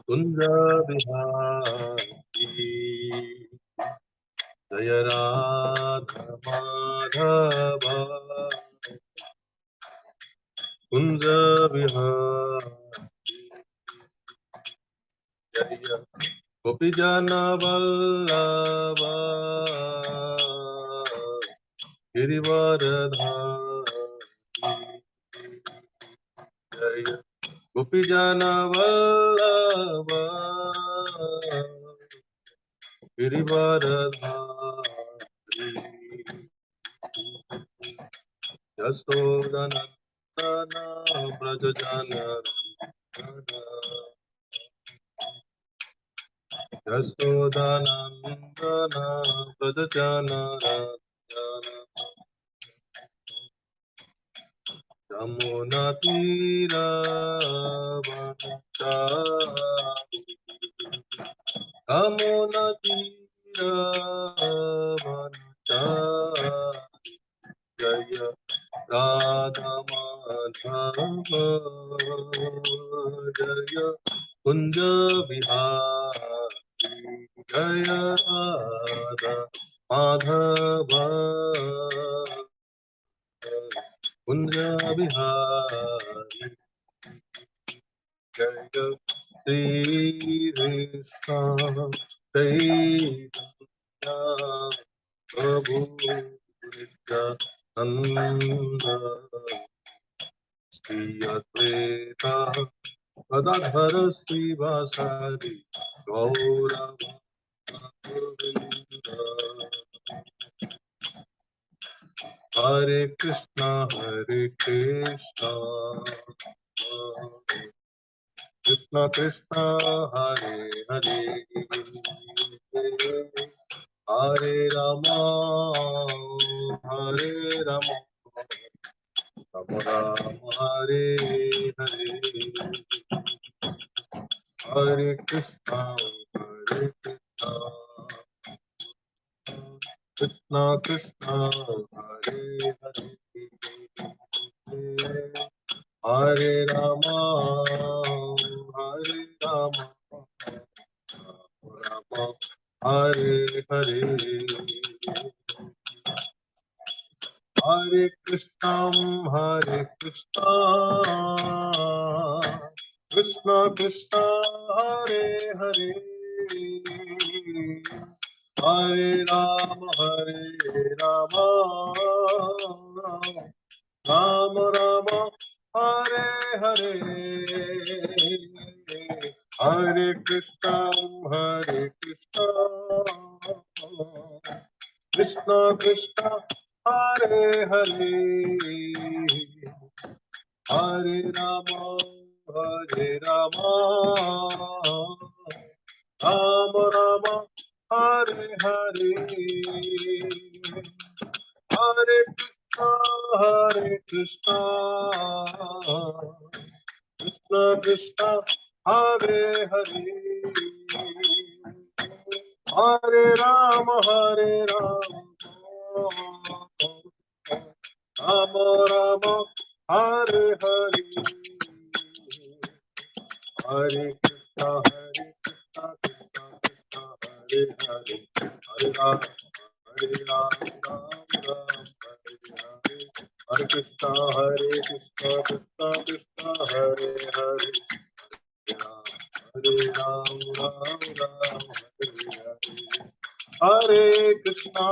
कुंज बिहारी जय राधा माधव कुंज बिहारी जय गोपी जन वल्लभ गिरिवरधारी जय गोपी जन वल्लभ गिरिवरधारी यशोदनंदन ब्रज जनरंजन यशोदनंदन ब्रज जनरंजन यमुना तीरवनचारि यमुना तीरवनचारि जय राधा माधव जय कुंज बिहारी जय राधा माधव कुंज बिहारी जय श्री कृष्ण चैतन्य प्रभु नित्यानंद श्री अद्वैता गदाधर श्रीवासादि गौरभक्तवृंद हरे कृष्णा कृष्णा कृष्णा हरे हरे हरे रामा राम राम हरे हरे हरे कृष्णा कृष्णा कृष्णा हरे हरे हरे रामा राम हरे हरे हरे कृष्णा कृष्णा कृष्णा हरे हरे हरे राम राम राम हरे हरे हरे कृष्णा कृष्णा कृष्णा हरे हरे हरे राम राम राम हरे हरे हरे कृष्णा कृष्णा कृष्णा हरे हरे हरे राम राम राम हरे हरे हरे कृष्णा कृष्णा कृष्णा हरे हरे हरे राम राम हरे हरे हरे कृष्णा कृष्णा कृष्णा हरे हरे हरे राम हरे हरे हरे कृष्णा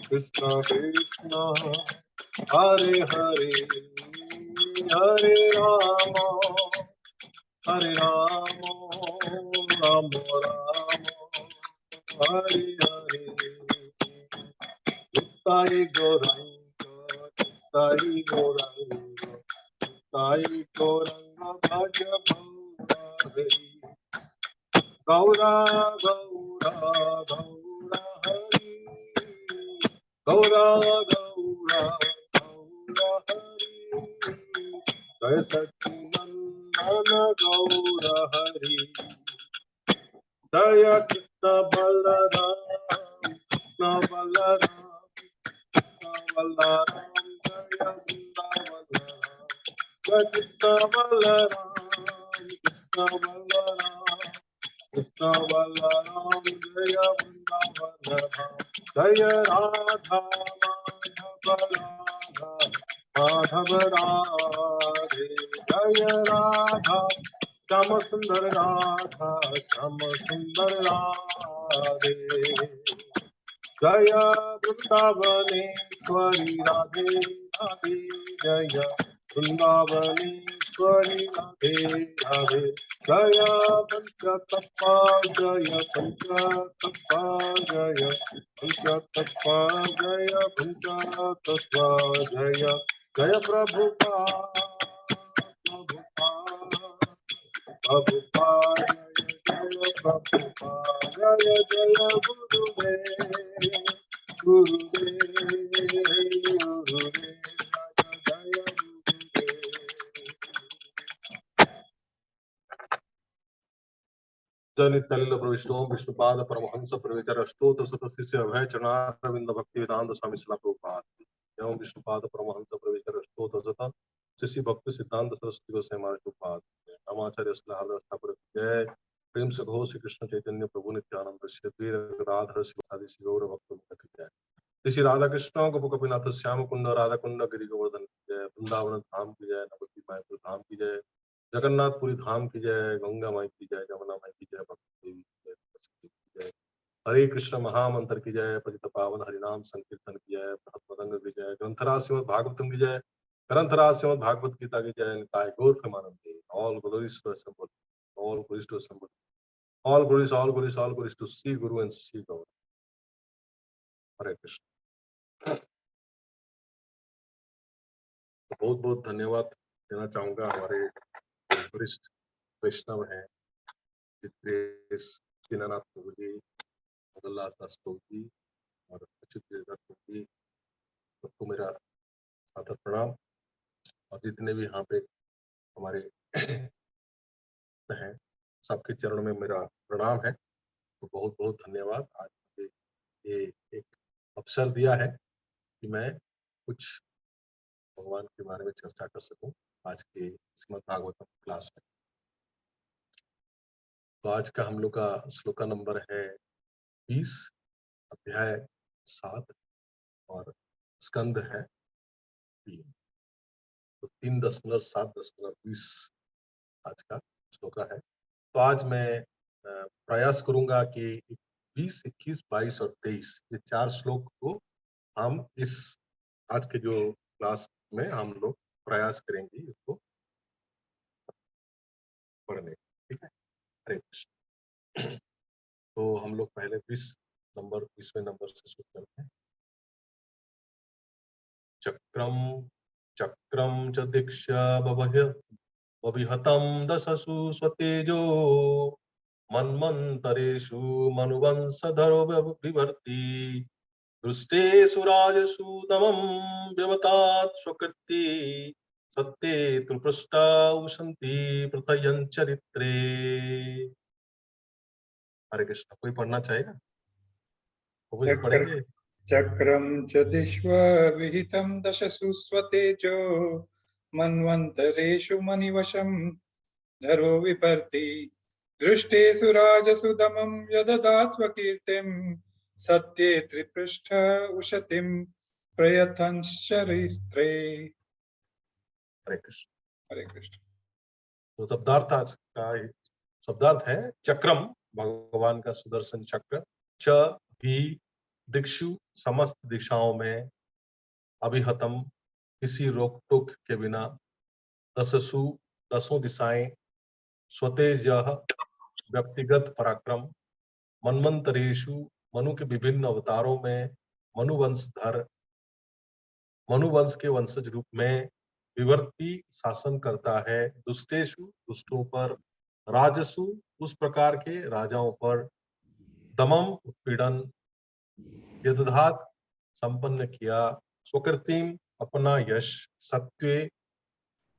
कृष्णा कृष्णा हरे हरे हरे राम राम हरे हरे ताई गौरंग ताई गौरंग भज हरि गौरा गौरा गौरा हरि गौरा गौरा गौरा हरि जय सच्चिदानंद गौरा हरि जय कृष्ण बलराम कृष्ण बलराम जय वृंदावन कृष्ण बलराम कृष्ण बलराम कृष्ण बलराम जय वृंदावन धाम जय राधा माधव राधे जय राधा श्याम सुंदर राधा श्याम सुंदर राधे जय वृंदावनेश्वरी राधे राधे जय वृंदावनेश्वरी राधे राधे जय पंचतत्पा जय पंचतत्पा जय पंचतत्पा जय पंचतत्पा जय जय प्रभुपाद प्रभुपाद प्रभुपाद जय प्रभुपाद जय जय गुरुदेव गुरुदेव गुरुदेव जय जनितल्ल प्रविष्टो विष्णुपाद परमहंस प्रवेचर अष्टोत्तर शत शिष्य अभय चरणारविंद भक्ति वेदांत स्वामी शिला प्रभुपाद एवं विष्णुपाद परमहंस प्रवेचर अष्टोत्तर शत शिष्य भक्ति सिद्धांत सरस्वती गोस्वामी प्रभुपाद रामाचार्य स्थापर जय प्रेम से घोष श्री कृष्ण चैतन्य प्रभु नित्यानंद श्री अद्वैत गदाधर शिवासादि श्री गौर भक्त जय श्री राधा कृष्ण गोप कपिनाथ श्याम कुंड राधा कुंड गिरि गोवर्धन की जय वृंदावन धाम की जय नवद्वीप मायापुर धाम की जय जगन्नाथपुरी धाम की जय गंगा माई की जय जमुना माई की जय भक्ति देवी की जय सरस्वती की जय हरे कृष्ण महामंत्र की जय पतित पावन हरिनाम संकीर्तन की जय पदंग की जय ग्रंथराज श्रीमद् भागवतम की जय ग्रंथराज श्रीमद् भागवत गीता की जय निताय गौर प्रेमानंदे all glories to assembled all glories to assembled all glories to Sri guru and सी गौर हरे कृष्ण बहुत बहुत धन्यवाद देना चाहूंगा हमारे वरिष्ठ वैष्णव हैं दीनानाथ प्रभु जी मदनलाल दास प्रभु जी और अच्युत प्रभु जी सबको मेरा सादर प्रणाम और जितने भी यहाँ पे हमारे हैं सबके चरणों में मेरा प्रणाम है तो बहुत बहुत धन्यवाद आज मुझे ये एक अवसर दिया है कि मैं कुछ भगवान के बारे में चर्चा कर सकूं आज के श्रीमद् भागवतम क्लास में। तो आज का हम लोग का श्लोका नंबर है 20 अध्याय 7 और स्कंद है 3 तो 3.7.20 आज का श्लोका है। तो आज मैं प्रयास करूंगा कि 20, 21, 22 और 23 ये 4 श्लोक को हम इस आज के जो क्लास में हम लोग प्रयास करेंगे इसको पढ़ने। ठीक है, हरे कृष्ण। तो हम लोग पहले 20वें नंबर से शुरू करते हैं। चक्रम चक्रम च दीक्षा बभिहतं दशसु स्वतेजो मन्वन्तरेषु मनुवंशधरो विभर्ति दृष्टेषु राजसु दमं व्यवतात् स्वकृति सत्ये तु पृष्ठा उशन्ति प्रथयन् चरित्रे। हरे कृष्ण। कोई पढ़ना चाहेगा? वो पढ़ेंगे। चक्रम च दिश्वा विहितं दशसु स्वतेजो मन्वन्तरेषु मनिवशं धरो विपर्ति दृष्टेषु राजसु दमं यददात् स्वकीर्तिं सत्ये त्रिपृष्ठ उशतिं प्रयतंश्चरित्रे। हरे कृष्ण। हरे कृष्ण। तो शब्दार्थ आज का शब्दार्थ है चक्रम भगवान का सुदर्शन चक्र, च भी दिक्षु समस्त दिशाओं में, अभिहतम किसी रोक टोक के बिना, दशसु दसों दिशाएं, स्वतेज व्यक्तिगत पराक्रम, मन्वंतरेषु मनु के विभिन्न अवतारों में, मनुवंशधर मनुवंश के वंशज रूप में, विवर्ती शासन करता है, दुष्टेषु दुष्टों पर, राजसु उस प्रकार के राजाओं पर, दमम उत्पीड़न, यदधात संपन्न किया, स्वकृतिम अपना यश, सत्वे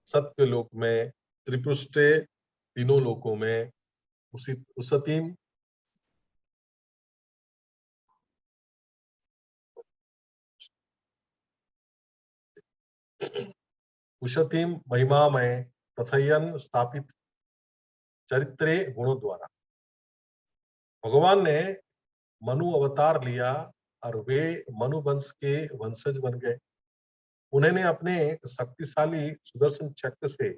सत्य लोक में, त्रिपुष्टे तीनों लोकों में, उसतीम उशतीम महिमामय तथयन स्थापित चरित्रे गुणों द्वारा। भगवान ने मनु अवतार लिया और वे मनु वंश के वंशज बन गए। उन्होंने अपने शक्तिशाली सुदर्शन चक्र से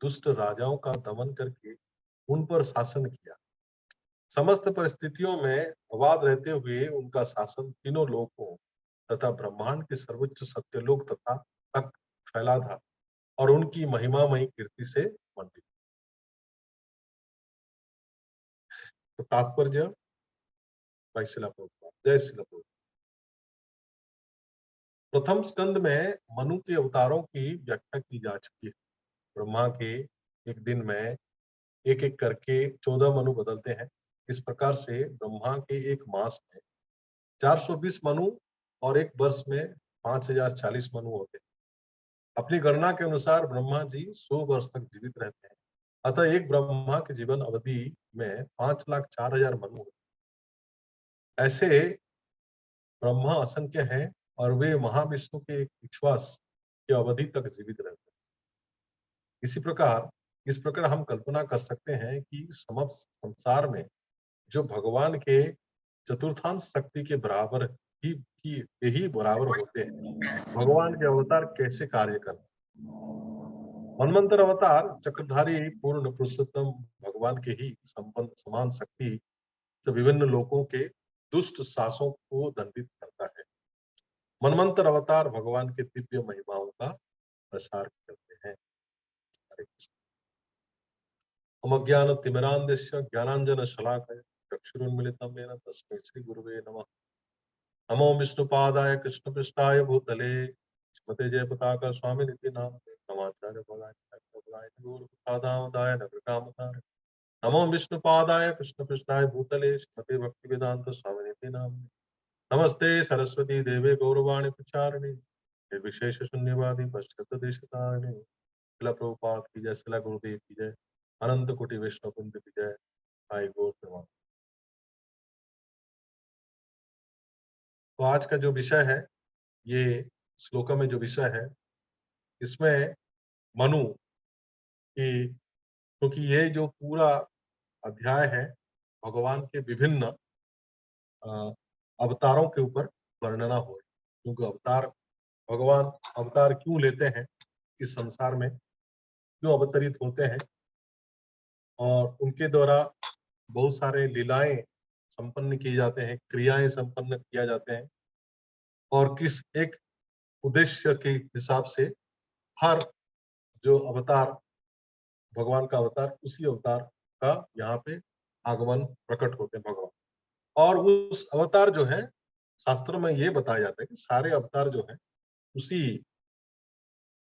दुष्ट राजाओं का दमन करके उन पर शासन किया। समस्त परिस्थितियों में अबाध रहते हुए उनका शासन तीनों लोकों तथा ब्रह्मांड के सर्वोच्च सत्यलोक तथा तक फैला था और उनकी महिमामयी कीर्ति से मंडित। तो तात्पर्य भाई शिला प्रभुपाद, जय शिला प्रभुपाद। प्रथम स्कंद में मनु के अवतारों की व्याख्या की जा चुकी है। ब्रह्मा के एक दिन में एक एक करके 14 मनु बदलते हैं। इस प्रकार से ब्रह्मा के एक मास में 420 मनु और एक वर्ष में 5040 मनु होते हैं। अपनी गणना के अनुसार ब्रह्मा जी 100 वर्ष तक जीवित रहते हैं। अतः एक ब्रह्मा की जीवन अवधि में 5,04,000 मनु होते हैं। ऐसे ब्रह्मा असंख्य हैं और वे महाविष्णु के एक विश्वास की अवधि तक जीवित रहते हैं। इस प्रकार हम कल्पना कर सकते हैं कि समस्त संसार में जो भगवान के चतुर्थांश शक्ति के बराबर ही बराबर होते हैं, भगवान के अवतार कैसे कार्य करते हैं। मनवंतर अवतार चक्रधारी पूर्ण पुरुषोत्तम भगवान के ही संपन्न समान शक्ति से विभिन्न लोकों के दुष्ट शासकों को दंडित करता है। मनवंतर अवतार भगवान के दिव्य महिमाओं का प्रसार करते हैं। हरे कृष्ण। अज्ञान तिमिरान्धस्य ज्ञानांजन शलाकया चक्षुरुन्मीलितं येन तस्मै श्री गुरुवे नमः। नमो विष्णुपादाय कृष्णपृष्ठाय भूतले श्रीमते जयपताका स्वामिनिति नामते नमाचार्य भगाय गौरपादाय नगरकामताय। नमो विष्णुपादाय कृष्णपृष्ठाय भूतले श्रीमते भक्तिवेदांत स्वामिनिति नामते नमस्ते सरस्वती देवे गौरवाणी प्रचारिणे निर्विशेष शून्यवादी पश्चात देशतारिणे। शिला प्रभुपाद की जय, शिला गुरुदेव की जय, अनंत कोटि वैष्णव वृंद की जय। आई गौर प्रमाण। तो आज का जो विषय है, ये श्लोका में जो विषय है, इसमें मनु की, क्योंकि ये जो पूरा अध्याय है भगवान के विभिन्न अवतारों के ऊपर वर्णना हो रही है। क्योंकि भगवान अवतार क्यों लेते हैं, इस संसार में क्यों अवतरित होते हैं और उनके द्वारा बहुत सारे लीलाएं संपन्न किए जाते हैं, क्रियाएं संपन्न किया जाते हैं और किस एक उद्देश्य के हिसाब से हर जो अवतार भगवान का अवतार, उसी अवतार का यहाँ पे आगमन प्रकट होते हैं भगवान। और उस अवतार जो है, शास्त्रों में ये बताया जाता है कि सारे अवतार जो है उसी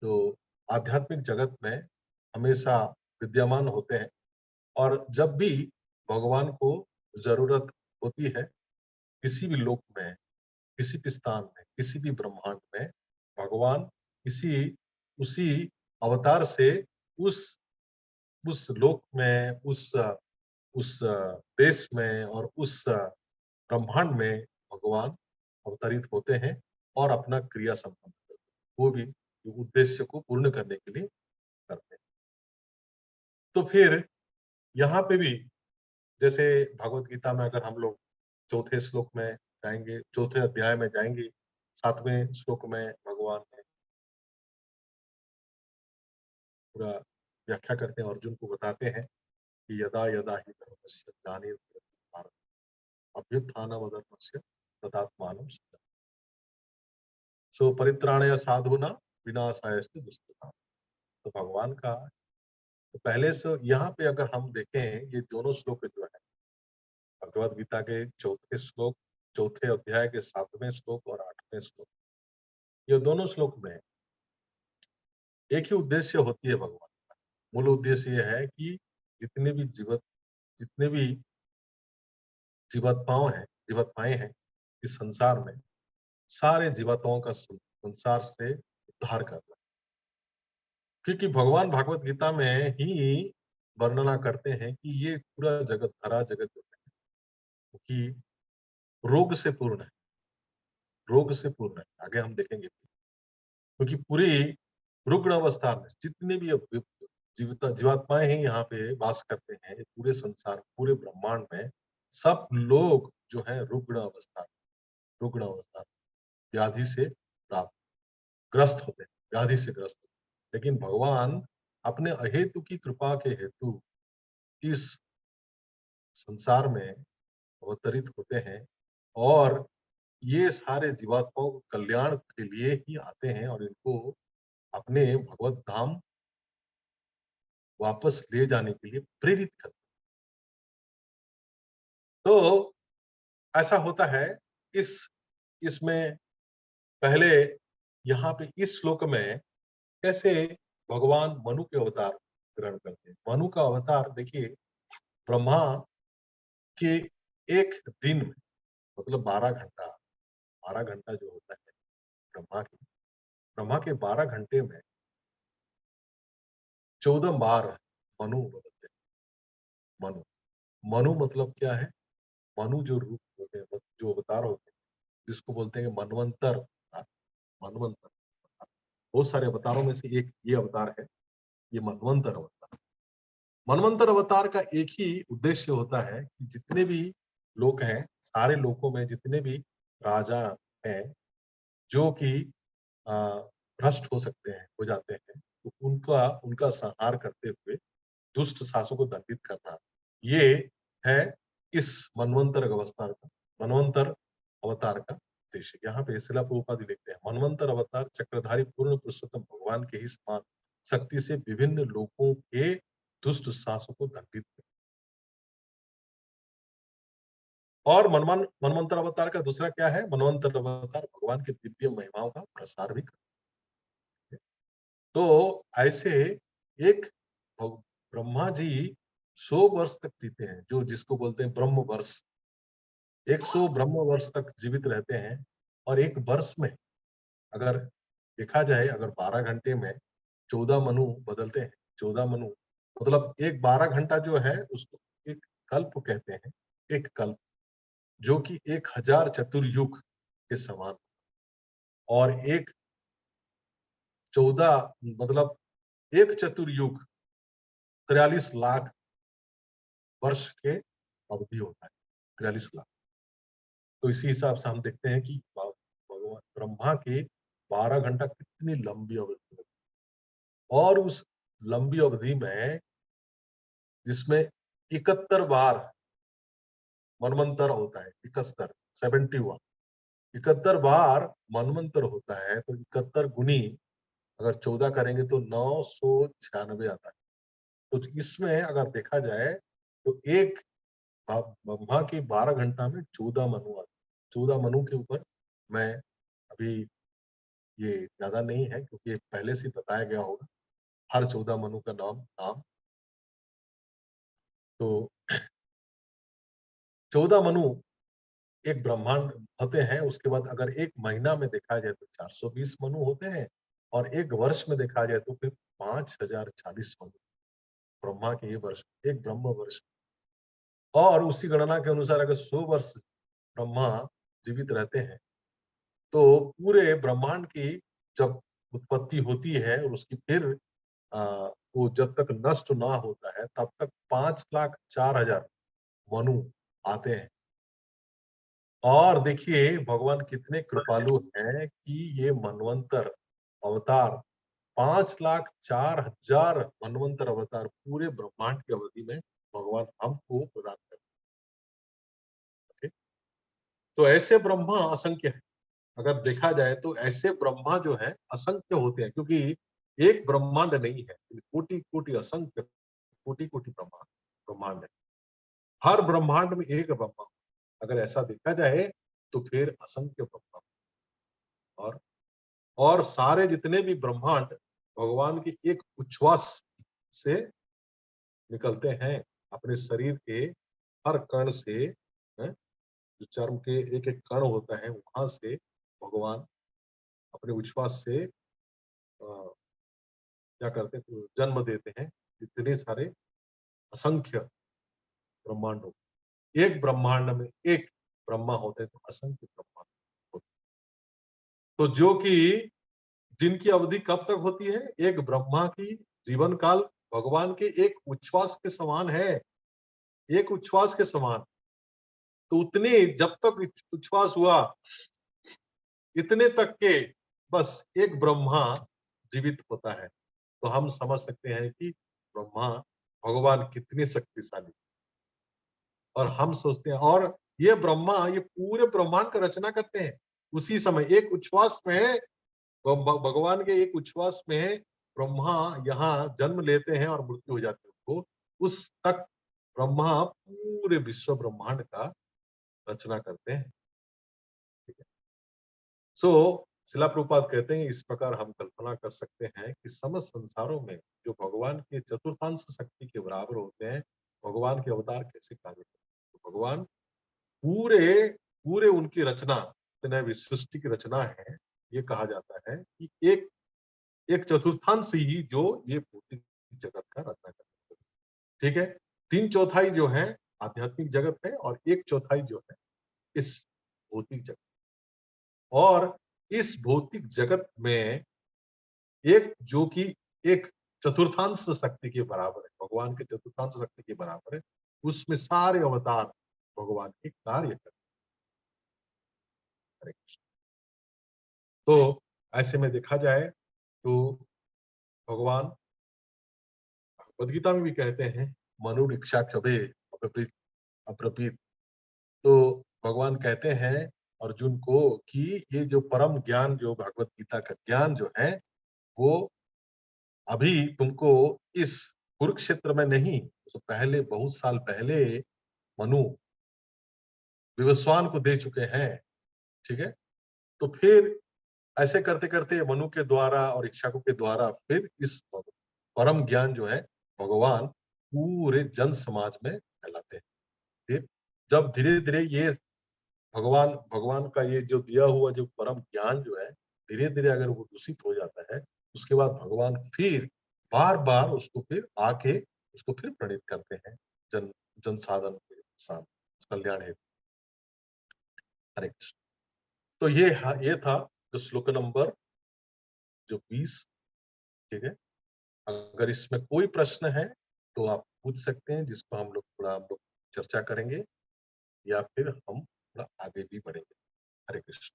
जो आध्यात्मिक जगत में हमेशा विद्यमान होते हैं। और जब भी भगवान को जरूरत होती है किसी भी लोक में, किसी भी स्थान में, किसी भी ब्रह्मांड में, भगवान इसी उसी अवतार से उस लोक में, उस देश में और उस ब्रह्मांड में भगवान अवतरित होते हैं और अपना क्रिया संपन्न करते हैं। वो भी उद्देश्य को पूर्ण करने के लिए करते हैं। तो फिर यहाँ पे भी जैसे भगवत गीता में अगर हम लोग चौथे श्लोक में जाएंगे, चौथे अध्याय में जाएंगे, 7वें श्लोक में भगवान ने पूरा व्याख्या करते हैं, अर्जुन को बताते हैं कि यदा यदा ही धर्मस्य ग्लानिर्भवति अभ्युत्थानमधर्मस्य तदात्मानं सृजति सो परित्राणाय साधूनां विनाशाय दुष्कृताम्। तो भगवान का तो पहले से यहाँ पे अगर हम देखें, ये दोनों श्लोक जो है भगवद गीता के चौथे श्लोक, चौथे अध्याय के 7वें श्लोक और 8वें श्लोक, ये दोनों श्लोक में एक ही उद्देश्य होती है भगवान का। मूल उद्देश्य ये है कि जितने भी जीवात्माएं हैं इस संसार में, सारे जीवात्माओं का संसार से उद्धार करना। क्योंकि भगवान भागवत गीता में ही वर्णना करते हैं कि ये पूरा जगत, धरा जगत जो है कि रोग से पूर्ण है, रोग से पूर्ण है। आगे हम देखेंगे क्योंकि पूरी रुग्ण अवस्था में जितने भी जीवात्माएं हैं यहाँ पे वास करते हैं, पूरे संसार, पूरे ब्रह्मांड में सब लोग जो है रुग्ण अवस्था व्याधि से प्राप्त ग्रस्त होते हैं, व्याधि से ग्रस्त होते हैं। लेकिन भगवान अपने अहेतु की कृपा के हेतु इस संसार में अवतरित होते हैं और ये सारे जीवात्माओं को कल्याण के लिए ही आते हैं और इनको अपने भगवत धाम वापस ले जाने के लिए प्रेरित करते हैं। तो ऐसा होता है इस इसमें पहले यहाँ पे इस श्लोक में कैसे भगवान मनु के अवतार ग्रहण करते हैं। मनु का अवतार देखिए, ब्रह्मा के एक दिन में मतलब 12 घंटा जो होता है ब्रह्मा के 12 घंटे में 14 बार मनु बदलते हैं। मनु मनु मतलब क्या है? मनु जो रूप होते हैं, जो अवतार होते हैं, जिसको बोलते हैं मनवंतर अवतार। मनवंतर अवतार। बहुत सारे अवतारों में से एक ये अवतार है, ये मनवंतर अवतार। मनवंतर अवतार का एक ही उद्देश्य होता है कि जितने भी लोग हैं, सारे लोगों में जितने भी राजा हैं जो कि अ, भ्रष्ट हो सकते हैं, हो जाते हैं, तो उनका उनका संहार करते हुए दुष्ट शासकों को दंडित करना, ये है इस मनवंतर अवतार का उद्देश्य। यहाँ पे शिला प्रभुपाद लिखते हैं, मनवंतर अवतार चक्रधारी पूर्ण पुरुषोत्तम भगवान के ही समान शक्ति से विभिन्न लोगों के दुष्ट शासकों को दंडित करना। और मनवंतर अवतार का दूसरा क्या है? मनवंतर अवतार भगवान के दिव्य महिमाओं का प्रसार भी करते हैं। तो ऐसे एक ब्रह्मा जी 100 वर्ष तक जीते हैं, जो जिसको बोलते हैं ब्रह्म वर्ष। 100 ब्रह्म वर्ष तक जीवित रहते हैं और एक वर्ष में अगर देखा जाए, अगर 12 घंटे में 14 मनु बदलते हैं, 14 मनु मतलब एक 12 घंटा जो है उसको एक कल्प कहते हैं। एक कल्प जो कि 1000 चतुर्युग के समान, और एक 14 मतलब एक चतुर्युग 43 लाख वर्ष के अवधि होता है, 43 लाख। तो इसी हिसाब से हम देखते हैं कि भगवान ब्रह्मा के 12 घंटा कितनी लंबी अवधि है। और उस लंबी अवधि में जिसमें 71 बार मनवंतर होता है, 71 71 बार मनवंतर होता है, तो 71 गुनी अगर 14 करेंगे तो 996 आता है। तो इसमें अगर देखा जाए तो एक ब्रह्मा के 12 घंटा में 14 मनु आते। 14 मनु के ऊपर मैं अभी ये ज्यादा नहीं है क्योंकि पहले से बताया गया होगा हर 14 मनु का नाम। तो 14 मनु एक ब्रह्मांड होते हैं। उसके बाद अगर एक महीना में देखा जाए तो 420 मनु होते हैं, और एक वर्ष में देखा जाए तो फिर 5040 मनु ब्रह्मा के ये वर्ष, एक ब्रह्म वर्ष। और उसी गणना के अनुसार अगर 100 वर्ष ब्रह्मा जीवित रहते हैं तो पूरे ब्रह्मांड की जब उत्पत्ति होती है और उसकी फिर वो जब तक नष्ट ना होता है तब तक 5,04,000 मनु आते हैं। और देखिए भगवान कितने कृपालु हैं कि ये मनवंतर अवतार 5,04,000 मनवंतर अवतार पूरे ब्रह्मांड की अवधि में भगवान हमको प्रदान करते हैं। तो ऐसे ब्रह्मा असंख्य है। अगर देखा जाए तो ऐसे ब्रह्मा जो है असंख्य होते हैं, क्योंकि एक ब्रह्मांड नहीं है, कोटि कोटि असंख्य कोटि कोटि ब्रह्मांड है। हर ब्रह्मांड में एक ब्रह्मा। अगर ऐसा देखा जाए तो फिर असंख्य ब्रह्मा। और और सारे जितने भी ब्रह्मांड भगवान की एक उच्छ्वास से निकलते हैं। अपने शरीर के हर कण से, हैं, जो चर्म के एक एक कण होता है वहां से भगवान अपने उच्छ्वास से क्या करते हैं, तो जन्म देते हैं इतने सारे असंख्य ब्रह्मांडों। एक ब्रह्मांड में एक ब्रह्मा होते हैं तो असंख्य ब्रह्मांड होते हैं। तो जो कि जिनकी अवधि कब तक होती है? एक ब्रह्मा की जीवन काल भगवान के एक उच्छ्वास के समान है, एक उच्छ्वास के समान। तो उतने जब तक उच्छ्वास हुआ, इतने तक के बस एक ब्रह्मा जीवित होता है। तो हम समझ सकते हैं कि ब्रह्मा भगवान कितने शक्तिशाली। और हम सोचते हैं, और ये ब्रह्मा ये पूरे ब्रह्मांड का रचना करते हैं उसी समय, एक उच्छ्वास में भगवान के एक उच्छ्वास में ब्रह्मा यहाँ जन्म लेते हैं और मृत्यु हो जाती है उनको। उस तक ब्रह्मा पूरे विश्व ब्रह्मांड का रचना करते हैं। सो शिला प्रभुपाद कहते हैं, इस प्रकार हम कल्पना कर सकते हैं कि समस्त संसारों में जो भगवान के चतुर्थांश शक्ति के बराबर होते हैं, भगवान के अवतार कैसे कार्य करते हैं। तो भगवान पूरे पूरे उनकी रचना, जितने भी सृष्टि की रचना है, ये कहा जाता है कि एक एक चतुर्थांश ही जो ये भौतिक जगत का रचना करते हैं। ठीक है, 3/4 जो है आध्यात्मिक जगत है और 1/4 जो है इस भौतिक जगत। और इस भौतिक जगत में एक जो कि एक चतुर्थांश शक्ति के बराबर है, भगवान के चतुर्थांश शक्ति के बराबर है, उसमें सारे अवतार भगवान के कार्य करते हैं। तो ऐसे में देखा जाए तो भगवान भगवद गीता में भी कहते हैं, मनुरिक्षा क्षभे अप्रपीत अप्रपीत। तो भगवान कहते हैं अर्जुन को कि ये जो परम ज्ञान, जो भगवद गीता का ज्ञान जो है, वो अभी तुमको इस कुरुक्षेत्र में नहीं, तो पहले बहुत साल पहले मनु विवस्वान को दे चुके हैं। ठीक है, तो फिर ऐसे करते करते मनु के द्वारा और इक्ष्वाकु के द्वारा फिर इस परम ज्ञान जो है भगवान पूरे जन समाज में फैलाते हैं। फिर जब धीरे धीरे ये भगवान भगवान का ये जो दिया हुआ जो परम ज्ञान जो है, धीरे धीरे अगर वो दूषित हो जाता है, उसके बाद भगवान फिर बार बार उसको फिर आके उसको फिर प्रणीत करते हैं जन जन साधन के साथ कल्याण हेतु। हरे कृष्ण। तो ये था जो श्लोक नंबर जो 20। ठीक है, अगर इसमें कोई प्रश्न है तो आप पूछ सकते हैं, जिसको हम लोग चर्चा करेंगे, या फिर हम थोड़ा आगे भी बढ़ेंगे। हरे कृष्ण।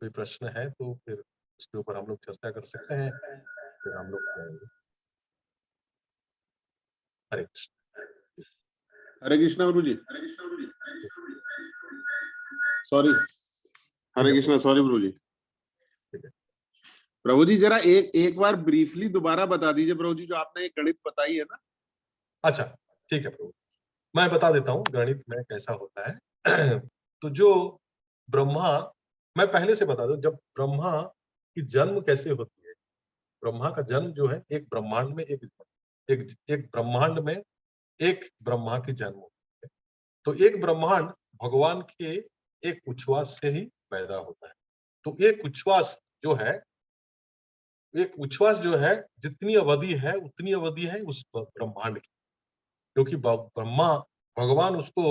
कोई प्रश्न है तो फिर उसके ऊपर हम लोग चर्चा कर सकते हैं, फिर हम लोग करेंगे। हरे कृष्ण। हरे कृष्णा गुरु जी। सॉरी, हरे कृष्णा, सॉरी प्रभु जी। ठीक है प्रभु जी, जरा एक बार ब्रीफली दोबारा बता दीजिए प्रभु जी, जो आपने एक गणित बताई है ना। अच्छा, ठीक है प्रभु, मैं बता देता हूँ गणित में कैसा होता है। तो जो ब्रह्मा, मैं पहले से बता दूं, जब ब्रह्मा की जन्म कैसे होती है। ब्रह्मा का जन्म जो है एक ब्रह्मांड में एक ब्रह्मांड में एक ब्रह्मा की जन्म होती है। तो एक ब्रह्मांड भगवान के एक उच्छ्वास से ही पैदा होता है। तो एक उच्छ्वास जो है, एक उच्छ्वास जो है, जितनी अवधि है उतनी अवधि है उस ब्रह्मांड की। क्योंकि ब्रह्मा भगवान उसको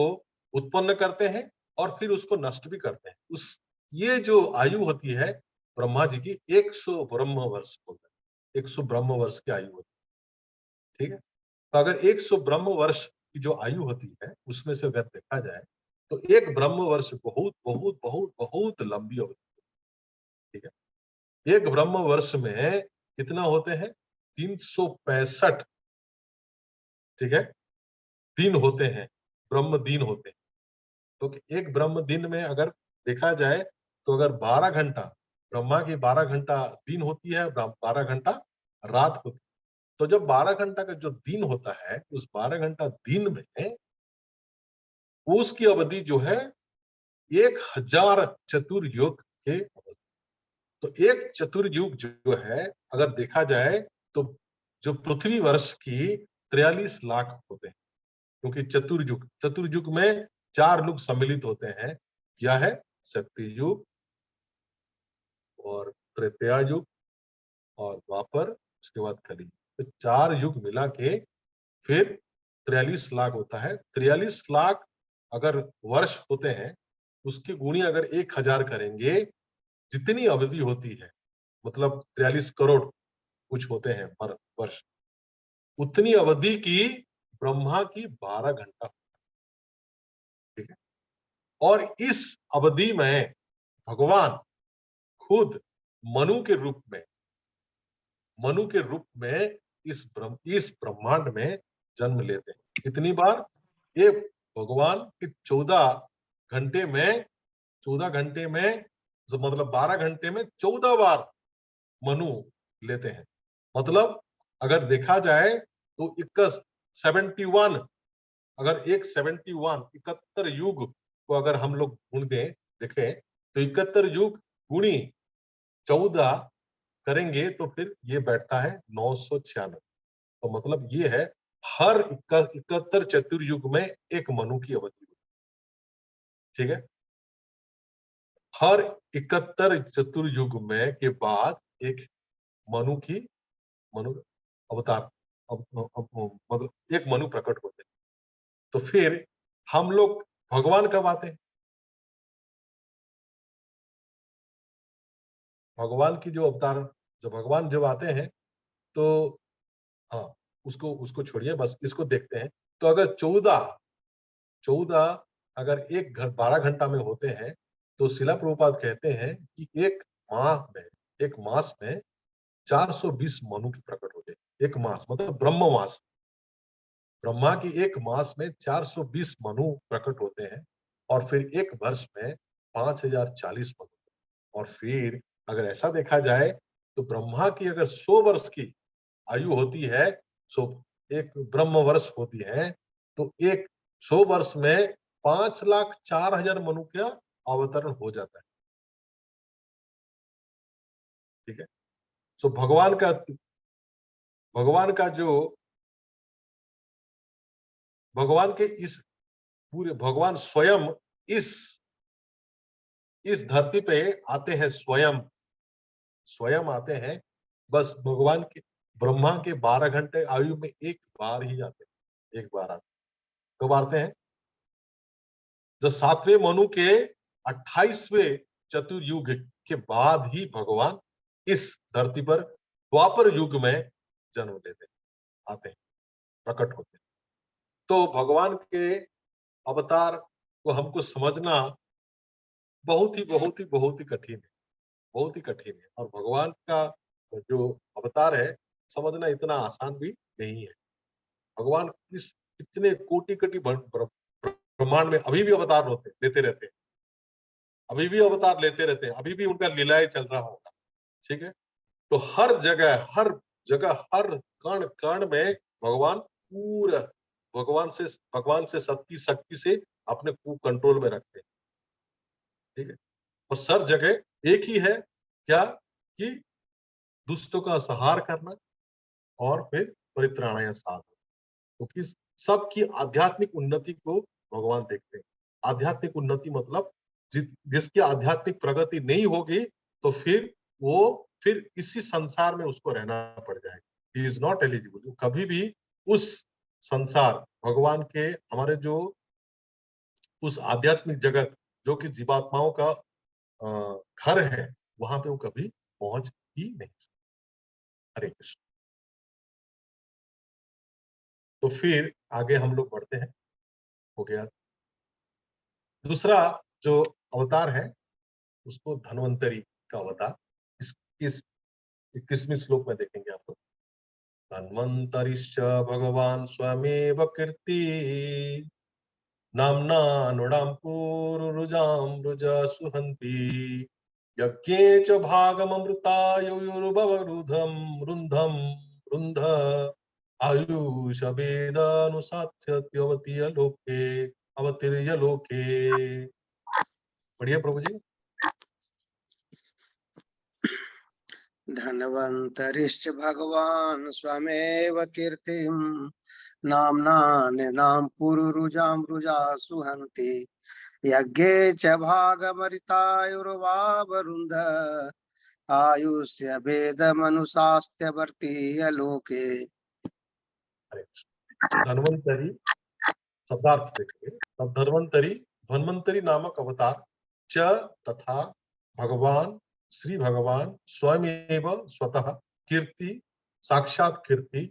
उत्पन्न करते हैं और फिर उसको नष्ट भी करते हैं। उस ये जो आयु होती है ब्रह्मा जी की 100 ब्रह्म वर्ष होता है। 100 ब्रह्म वर्ष की आयु होती है। ठीक है, तो अगर 100 ब्रह्म वर्ष की जो आयु होती है उसमें से अगर देखा जाए तो एक ब्रह्म वर्ष बहुत बहुत बहुत बहुत लंबी अवधि। ठीक है, एक ब्रह्म वर्ष में कितना होते हैं? 365, ठीक है, दिन होते हैं, ब्रह्म दिन होते हैं। तो एक ब्रह्म दिन में अगर देखा जाए तो अगर 12 घंटा, ब्रह्मा की 12 घंटा दिन होती है, 12 घंटा रात होती है। तो जब 12 घंटा का जो दिन होता है, उस 12 घंटा दिन में उसकी अवधि जो है 1000 चतुर्युग के अवधि। तो एक चतुर्युग जो है अगर देखा जाए तो जो पृथ्वी वर्ष की 43 लाख होते हैं। क्योंकि चतुर्युग चतुर्युग में 4 युग सम्मिलित होते हैं। क्या है? सत्ययुग और त्रेता युग और द्वापर, उसके बाद कलयुग। तो 4 युग मिला के फिर 43 लाख होता है। 43 लाख अगर वर्ष होते हैं उसकी गुणी अगर 1000 करेंगे, जितनी अवधि होती है, मतलब 43 करोड़ कुछ होते हैं पर वर्ष, उतनी अवधि की ब्रह्मा की 12 घंटा, ठीक है। और इस अवधि में भगवान खुद मनु के रूप में, मनु के रूप में इस ब्रह्मांड में जन्म लेते हैं। कितनी बार? ये भगवान के 14 घंटे में जो मतलब 12 घंटे में 14 बार मनु लेते हैं। मतलब अगर देखा जाए तो 71, अगर 71 युग को अगर हम लोग ढूंढ दें, देखें तो 71 युग गुणी 14 करेंगे तो फिर ये बैठता है 996। तो मतलब ये है हर 71 चतुर्युग में एक मनु की अवधि, ठीक है। हर 71 चतुर्युग में के बाद एक मनु अवतार, मतलब एक मनु प्रकट होते हैं। तो फिर हम लोग भगवान कब आते हैं? भगवान की जो अवतार, जब भगवान जब आते हैं तो हाँ, उसको छोड़िए, बस इसको देखते हैं। तो अगर 14 अगर 12 घंटा में होते हैं, तो शिला प्रभुपाद कहते हैं कि एक मास में 420 मनु की प्रकट होते हैं। एक मास मतलब ब्रह्म मास, ब्रह्मा की एक मास में 420 मनु प्रकट होते हैं। और फिर एक वर्ष में 5040 मनु। और फिर अगर ऐसा देखा जाए तो ब्रह्मा की अगर 100 वर्ष की आयु होती है, सो एक ब्रह्म वर्ष होती है, तो एक 100 वर्ष में 5,04,000 मनु का अवतरण हो जाता है, ठीक है। सो भगवान का जो भगवान के इस पूरे भगवान स्वयं इस धरती पे आते हैं, स्वयं आते हैं। बस भगवान के ब्रह्मा के 12 घंटे आयु में एक बार ही आते हैं, एक बार आते हैं। कब आते हैं? जो 7वें मनु के 28वें चतुर्युग के बाद ही भगवान इस धरती पर द्वापर युग में जन्म लेते आते हैं, प्रकट होते हैं। तो भगवान के अवतार को हमको समझना बहुत ही कठिन है, बहुत ही कठिन है। और भगवान का जो अवतार है, समझना इतना आसान भी नहीं है। भगवान इस इतने कोटि ब्रह्मांड में अभी भी अवतार लेते रहते हैं, अभी भी अवतार लेते रहते हैं, अभी भी उनका लीलाएं चल रहा होगा, ठीक है। तो हर जगह हर कण कण में भगवान पूरा भगवान से शक्ति से अपने को कंट्रोल में रखते हैं, ठीक है। और सर जगह एक ही है, क्या? कि दुष्टों का संहार करना और फिर परित्राणाय साधु, क्योंकि सबकी आध्यात्मिक उन्नति को भगवान देखते हैं। आध्यात्मिक उन्नति मतलब जिसकी आध्यात्मिक प्रगति नहीं होगी तो फिर इसी संसार में उसको रहना पड़ जाएगा। He is not eligible. कभी भी उस संसार भगवान के हमारे जो उस आध्यात्मिक जगत जो कि जीवात्माओं का घर है, वहां पे वो कभी पहुंच ही नहीं सकते। हरे कृष्ण। तो फिर आगे हम लोग बढ़ते हैं। हो गया। दूसरा जो अवतार है उसको धन्वंतरी का अवतार, इस 21वें श्लोक में देखेंगे आप लोग। धन्वंतरिश्च भगवान स्वयमेव कीर्ति नाम्ना नुडां पूरुरुजां रुजा सुहन्ति यज्ञे च भागममृतायुर्भवरुधं रुन्धं रुन्ध आयुषवेदानुसात्यवतीय लोके अवतीर्य लोके। बढ़िया प्रभु जी। धन्वन्तरिश्च भगवान् स्वमेव कीर्तिं नाम्ना निनां पुरुरुजां सुहन्ति यज्ञे च भागमरितायुर्वावरुन्ध आयुष्य वेदमनुशास्त्यवर्तीय लोके। धन्वंतरी शब्दार्थ देखेंगे। अब धन्वंतरी नामक अवतार च तथा भगवान श्री भगवान स्वयमेव स्वतः कीर्ति साक्षात कीर्ति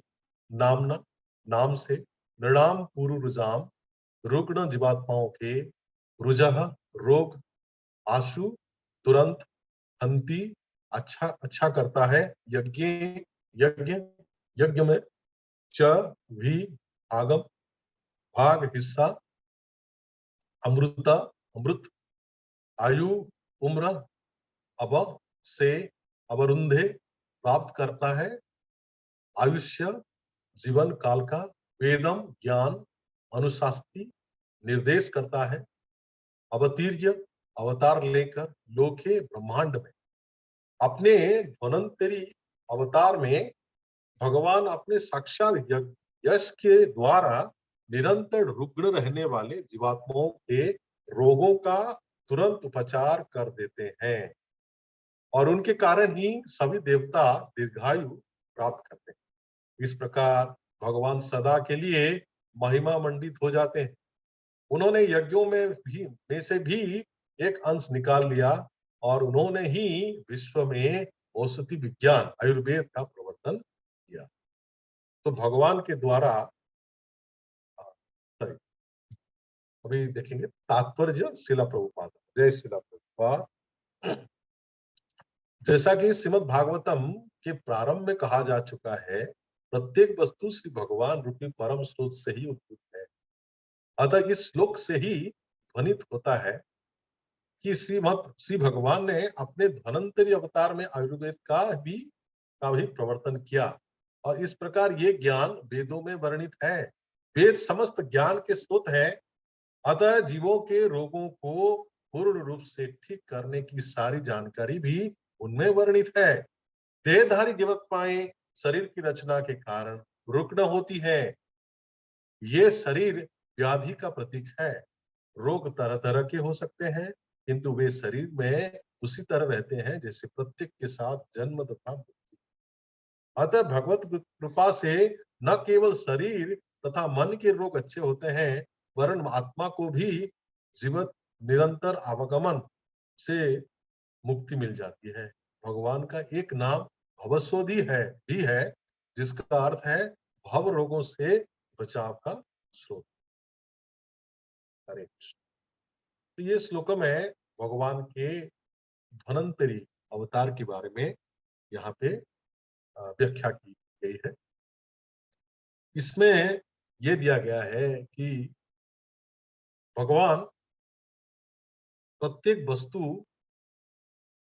नामना नाम से नृणाम पूर्व रुजाम रुग्ण जीवात्माओं के रुजह रोग आशु तुरंत हंति अच्छा अच्छा करता है यज्ञ यज्ञ यज्ञ में च भी आगम भाग हिस्सा अमृता अमृत आयु उम्र अब से अवरुंधे प्राप्त करता है आयुष्य जीवन काल का वेदम ज्ञान अनुशास्ति निर्देश करता है अवतीर्य अवतार लेकर लोके ब्रह्मांड में अपने धन्वंतरी अवतार में भगवान अपने साक्षात यश के द्वारा निरंतर रुग्ण रहने वाले जीवात्माओं के रोगों का तुरंत उपचार कर देते हैं और उनके कारण ही सभी देवता दीर्घायु प्राप्त करते हैं। इस प्रकार भगवान सदा के लिए महिमा मंडित हो जाते हैं। उन्होंने यज्ञों में से भी एक अंश निकाल लिया और उन्होंने ही विश्व में औषधि विज्ञान आयुर्वेद का प्रवर्तन किया। तो भगवान के द्वारा अभी देखेंगे तात्पर्य शिला प्रभुपाद। जय शिला प्रभुपाद। जैसा कि श्रीमद् भागवतम के प्रारंभ में कहा जा चुका है, प्रत्येक वस्तु श्री भगवान रूपी परम स्रोत से ही उद्भूत है। अतः इस श्लोक से ही ध्वनित होता है कि श्री भगवान ने अपने धन्वंतरी अवतार में आयुर्वेद का भी प्रवर्तन किया और इस प्रकार ये ज्ञान वेदों में वर्णित है। वेद समस्त ज्ञान के स्रोत है। अतः जीवों के रोगों को पूर्ण रूप से ठीक करने की सारी जानकारी भी उनमें वर्णित है। देहधारी जीवात्माएं शरीर की रचना के कारण रुग्ण होती है। ये शरीर व्याधि का प्रतीक है। रोग तरह तरह के हो सकते हैं, किंतु वे शरीर में उसी तरह रहते हैं जैसे प्रत्येक के साथ जन्म तथा मृत्यु। अतः भगवत कृपा से न केवल शरीर तथा मन के रोग अच्छे होते हैं, वरन आत्मा को भी जीवित निरंतर आवागमन से मुक्ति मिल जाती है। भगवान का एक नाम भवशोधी भी है, जिसका अर्थ है भव रोगों से बचाव का स्रोत। हरे कृष्ण। तो ये श्लोक में भगवान के धन्वंतरी अवतार के बारे में यहाँ पे व्याख्या की गई है। इसमें ये दिया गया है कि भगवान प्रत्येक वस्तु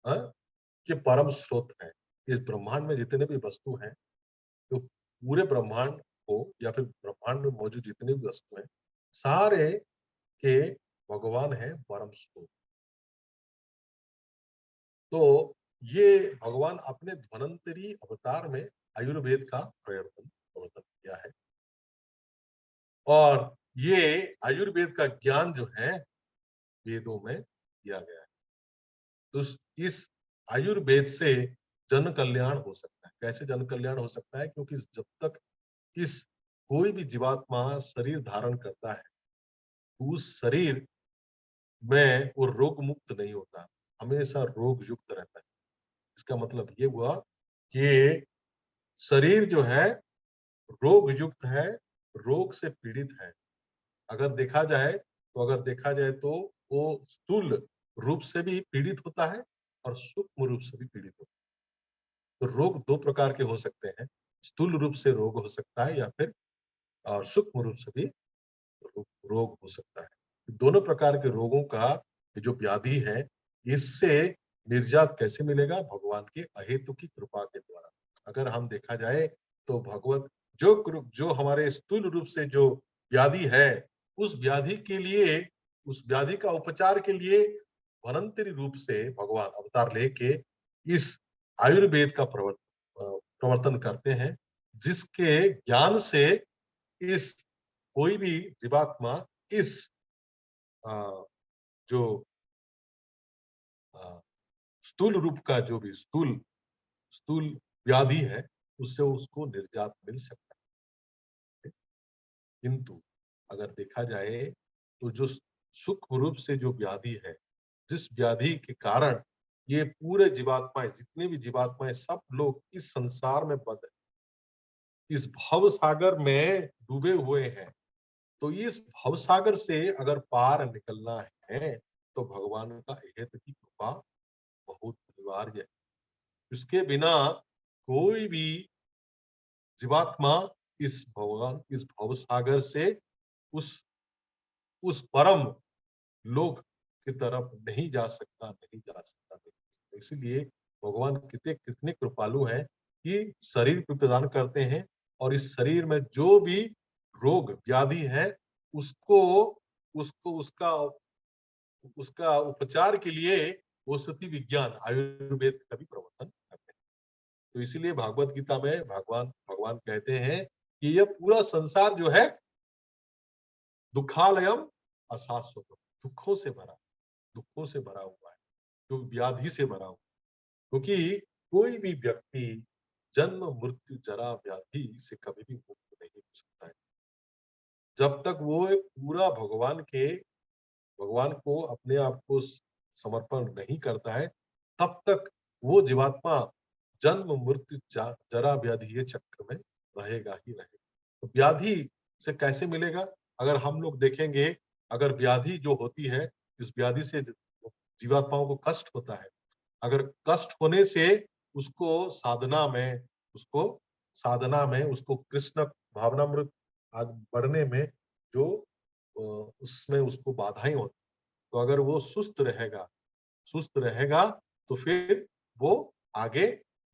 के परम स्रोत है। इस ब्रह्मांड में जितने भी वस्तु हैं, तो पूरे ब्रह्मांड को या फिर ब्रह्मांड में मौजूद जितने भी वस्तु हैं, सारे के भगवान है परम स्रोत। तो ये भगवान अपने धन्वंतरी अवतार में आयुर्वेद का प्रवर्तन किया है और ये आयुर्वेद का ज्ञान जो है वेदों में दिया गया है। तो इस आयुर्वेद से जन कल्याण हो सकता है। कैसे जन कल्याण हो सकता है? क्योंकि जब तक इस कोई भी जीवात्मा शरीर धारण करता है, उस शरीर में वो रोग मुक्त नहीं होता, हमेशा रोग युक्त रहता है। इसका मतलब ये हुआ कि शरीर जो है रोग युक्त है, रोग से पीड़ित है। अगर देखा जाए तो वो स्थूल रूप से भी पीड़ित होता है और सूक्ष्म रूप से भी पीड़ित होता है। तो रोग दो प्रकार के हो सकते हैं, स्थूल रूप से रोग हो सकता है या फिर सूक्ष्म रूप से भी रोग हो सकता है। दोनों प्रकार के रोगों का जो व्याधि है, इससे निर्जात कैसे मिलेगा? भगवान के अहेतु की कृपा के द्वारा। अगर हम देखा जाए तो भगवत जो हमारे स्थूल रूप से जो व्याधि है, उस व्याधि का उपचार के लिए धन्वंतरी रूप से भगवान अवतार लेके इस आयुर्वेद का प्रवर्तन करते हैं, जिसके ज्ञान से इस कोई भी जीवात्मा इस जो स्थूल रूप का जो भी स्थूल व्याधि है, उससे उसको निर्जात मिल सकता है। किंतु अगर देखा जाए तो जो सूक्ष्म रूप से जो व्याधि है, जिस व्याधि के कारण ये पूरे जीवात्माएं, जितने भी जीवात्माएं, सब लोग इस संसार में बंद है, इस भव सागर में डूबे हुए हैं। तो इस भव सागर से अगर पार निकलना है तो भगवान का हेत की कृपा बहुत अनिवार्य है। उसके बिना कोई भी जीवात्मा इस भव सागर से उस परम लोक की तरफ नहीं जा सकता, नहीं जा सकता, नहीं जा सकता। इसीलिए भगवान कितने कितने कृपालु हैं कि शरीर को प्रदान करते हैं और इस शरीर में जो भी रोग व्याधि है उसको उसको उसका उसका उपचार के लिए औषधि विज्ञान आयुर्वेद का भी प्रवर्तन करते हैं। तो इसीलिए भागवत गीता में भगवान भगवान कहते हैं कि यह पूरा संसार जो है दुखालयम अशाश्वत, दुखों से भरा हुआ है, जो व्याधि से भरा हुआ है। क्योंकि कोई भी व्यक्ति जन्म मृत्यु जरा व्याधि से कभी भी मुक्त नहीं हो सकता है। जब तक वो पूरा भगवान को अपने आप को समर्पण नहीं करता है, तब तक वो जीवात्मा जन्म मृत्यु जरा व्याधि ये चक्र में रहेगा ही रहेगा। तो व्याधि से कैसे मिलेगा? अगर हम लोग देखेंगे, अगर व्याधि जो होती है, इस व्याधि से जीवात्माओं को कष्ट होता है। अगर कष्ट होने से उसको साधना में उसको कृष्ण भावनामृत आगे बढ़ने में जो उसमें उसको बाधाएं होती, तो अगर वो सुस्त रहेगा तो फिर वो आगे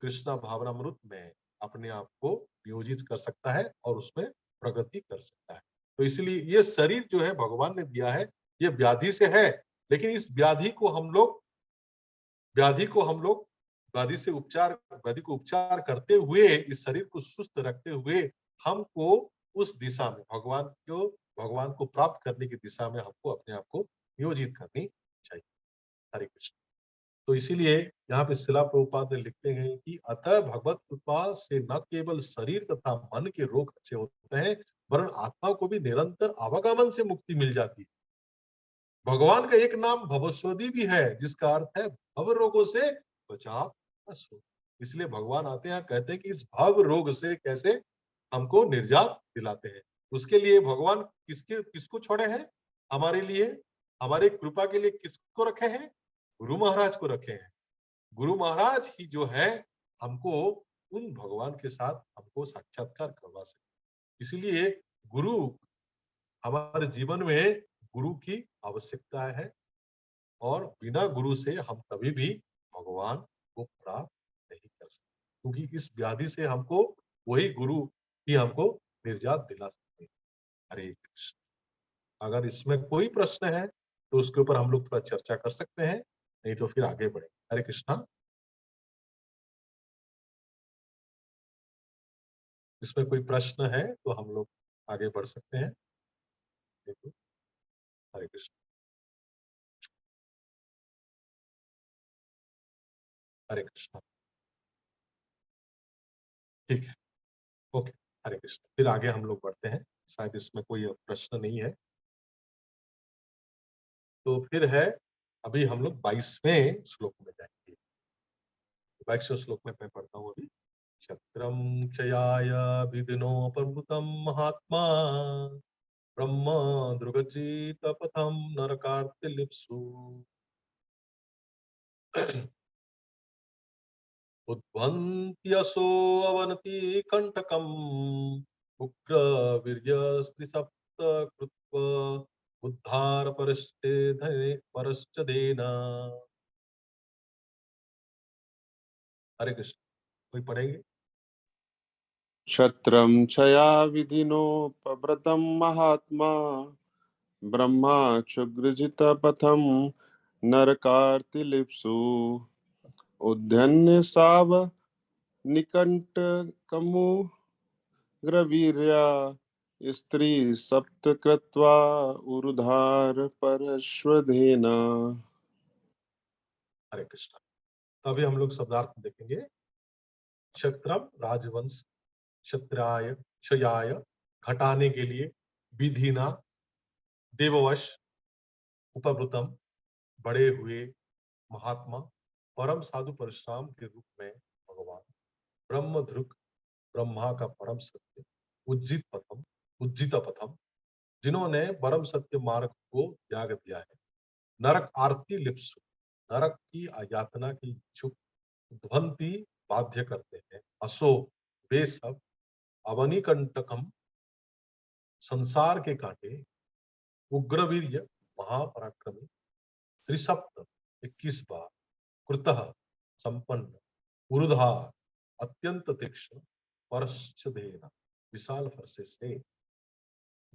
कृष्णा भावनामृत में अपने आप को नियोजित कर सकता है और उसमें प्रगति कर सकता है। तो इसलिए ये शरीर जो है भगवान ने दिया है, ये व्याधि से है, लेकिन इस व्याधि को हम लोग व्याधि को उपचार करते हुए, इस शरीर को सुस्त रखते हुए हमको उस दिशा में भगवान को प्राप्त करने की दिशा में हमको अपने आप को नियोजित करनी चाहिए। हरे कृष्ण। तो इसीलिए यहाँ पे शिला प्रभुपाद ने लिखते हैं कि अतः भगवत कृपा से न केवल शरीर तथा मन के रोग अच्छे होते हैं, वरन आत्मा को भी निरंतर आवागमन से मुक्ति मिल जाती है। भगवान का एक नाम भवस्वदी भी है, जिसका अर्थ है भव रोगों से बचाव। इसलिए भगवान आते हैं, कहते हैं कि इस भव रोग से कैसे हमको निजात दिलाते हैं। उसके लिए भगवान किसको छोड़े हैं? हमारे लिए, हमारे कृपा के लिए किसको रखे हैं? गुरु महाराज को रखे हैं। गुरु महाराज ही जो है हमको उन भगवान के साथ हमको साक्षात्कार करवा सकते। इसीलिए गुरु, हमारे जीवन में गुरु की आवश्यकता है और बिना गुरु से हम कभी भी भगवान को प्राप्त नहीं कर सकते, क्योंकि इस व्याधि से हमको वही गुरु ही हमको निजात दिला सकते हैं। हरे कृष्ण। अगर इसमें कोई प्रश्न है तो उसके ऊपर हम लोग थोड़ा चर्चा कर सकते हैं, नहीं तो फिर आगे बढ़े। हरे कृष्णा। इसमें कोई प्रश्न है तो हम लोग आगे बढ़ सकते हैं। हरे कृष्ण। हरे कृष्ण। ठीक है, ओके। हरे कृष्ण। फिर आगे हम लोग बढ़ते हैं, शायद इसमें कोई प्रश्न नहीं है। तो फिर है, अभी हम लोग 22वें श्लोक में जाएंगे। 22वें श्लोक में मैं पढ़ता हूँ अभी। क्षत्रम क्षयाय विधिनोपभूतम महात्मा ब्रह्म दृगजित पथम नरकार्तिलिप्सु उद्भन्त्यसो अवनति कंटकम् उग्र वीर्यस्ति सप्त कृत्वा उद्धार परश्च देना। हरे कृष्ण। कोई पढ़ेंगे? क्षत्रम क्षया विधिनोपव्रतम महात्मा ब्रह्माक्षुग्रजित पथम नरकार्तिलिप्सु उद्यन्य साव निकंटकमुग्रवीर्या स्त्री सप्त कृत्वा उरुधार परश्वधेना। हरे कृष्ण। तो अभी हम लोग शब्दार्थ देखेंगे। क्षत्रम राजवंश, क्षत्राय क्षयाय घटाने के लिए, विधिना देववश, उपवृतम बड़े हुए महात्मा परम साधु परशुराम के रूप में भगवान ब्रह्मध्रुक, ब्रह्मा का परम सत्य, उज्जित पथम, जिन्होंने परम सत्य मार्ग को त्याग दिया है, नरक आरती लिप्सु, नरक की यातना की इच्छुक, ध्वंती बाध्य करते हैं, असो वे सब, अवनिकंटकम, संसार के कांटे, उग्रवीर्य, महापराक्रमी, त्रिसप्त, 21 बार, कृतः, संपन्न, उरुधार, अत्यंत तीक्ष्ण, परश्चदेन, विशाल फरसे से।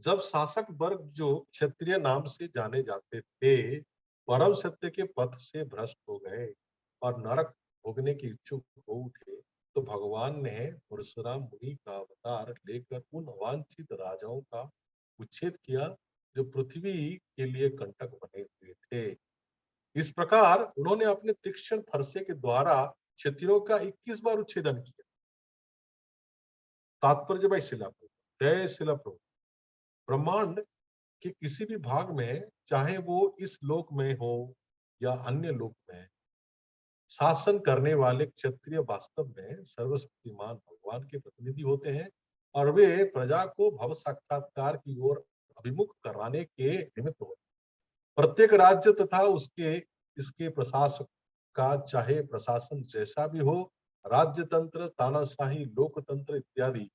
जब शासक वर्ग जो क्षत्रिय नाम से जाने जाते थे, परम सत्य के पथ से भ्रष्ट हो गए और नरक भोगने की इच्छुक हो उठे, तो भगवान ने परशुराम मुनि का अवतार लेकर उन अवांछित राजाओं का उच्छेद किया जो पृथ्वी के लिए कंटक बने हुए थे। इस प्रकार उन्होंने अपने तीक्ष्ण फरसे के द्वारा क्षत्रियों का 21 बार उच्छेदन किया। तात्पर्य भाई शिला प्रभु, जय शिला प्रभु। ब्रह्मांड के किसी भी भाग में, चाहे वो इस लोक में हो या अन्य लोक में, शासन करने वाले क्षत्रिय वास्तव में सर्वशक्तिमान भगवान के प्रतिनिधि होते हैं और वे प्रजा को भव साक्षात्कार की ओर अभिमुख कराने के निमित्त होते हैं। प्रत्येक राज्य तथा उसके इसके प्रशासक का चाहे प्रशासन जैसा भी हो, राज्य तंत्र, तानाशाही, लोकतंत्र इत्यादि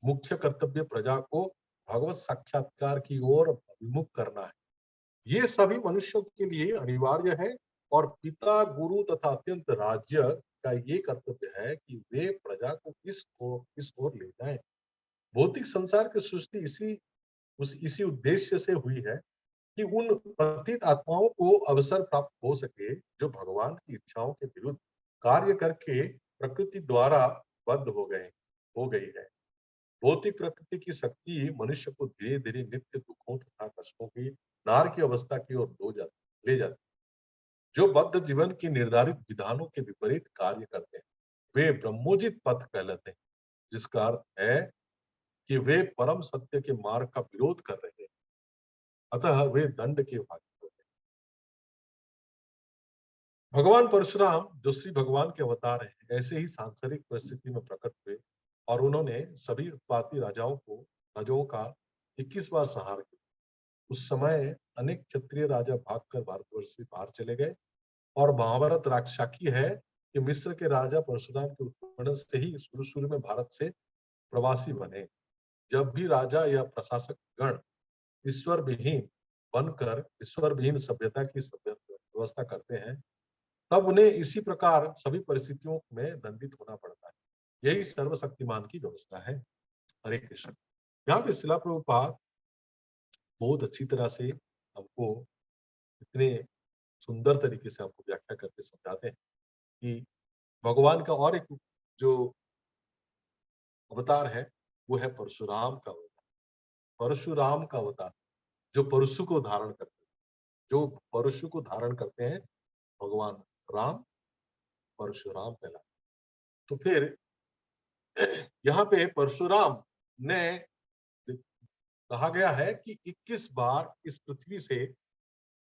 मुख्य कर्तव्य प्रजा को भगवत साक्षात्कार की ओर अभिमुख करना है। ये सभी मनुष्यों के लिए अनिवार्य है और पिता, गुरु तथा अत्यंत राज्य का ये कर्तव्य है कि वे प्रजा को इस ओर ले जाएं। भौतिक संसार की सृष्टि इसी उद्देश्य से हुई है कि उन पतित आत्माओं को अवसर प्राप्त हो सके जो भगवान की इच्छाओं के विरुद्ध कार्य करके प्रकृति द्वारा बद्ध हो गई है। भौतिक प्रकृति की शक्ति मनुष्य को धीरे धीरे नित्य दुखों तथा कष्टों की नार की अवस्था की ओर ले जाती, जो बद्ध जीवन की निर्धारित विधानों के विपरीत कार्य करते हैं। वे ब्रह्मोजित पथ कहलाते हैं, जिसका अर्थ है कि वे परम सत्य के मार्ग का विरोध कर रहे हैं, अतः वे दंड के भागी होते हैं। भगवान परशुराम जो श्री भगवान के अवतार हैं, ऐसे ही सांसारिक परिस्थिति में प्रकट हुए और उन्होंने सभी उत्पाती राजाओं का 21 बार संहार किया। उस समय अनेक क्षत्रिय राजा भागकर भारतवर्ष से बाहर चले गए और महाभारत साक्षी है कि मिस्र के राजा परशुराम के उत्पन्न से ही शुरू में भारत से प्रवासी बने। जब भी राजा या प्रशासक गण ईश्वर विहीन सभ्यता की व्यवस्था करते हैं, तब उन्हें इसी प्रकार सभी परिस्थितियों में दंडित होना पड़ता है। यही सर्वशक्तिमान की व्यवस्था है। हरे कृष्ण। यहाँ पे शिला प्रभुपाद बहुत अच्छी तरह से हमको इतने सुंदर तरीके से हमको व्याख्या करके समझाते हैं कि भगवान का और एक जो अवतार है वो है परशुराम का अवतार। परशुराम का अवतार जो परशु को धारण करते हैं, जो परशु को धारण करते हैं भगवान राम, परशुराम कहलाते। तो फिर यहाँ पे परशुराम ने कहा गया है कि 21 बार इस पृथ्वी से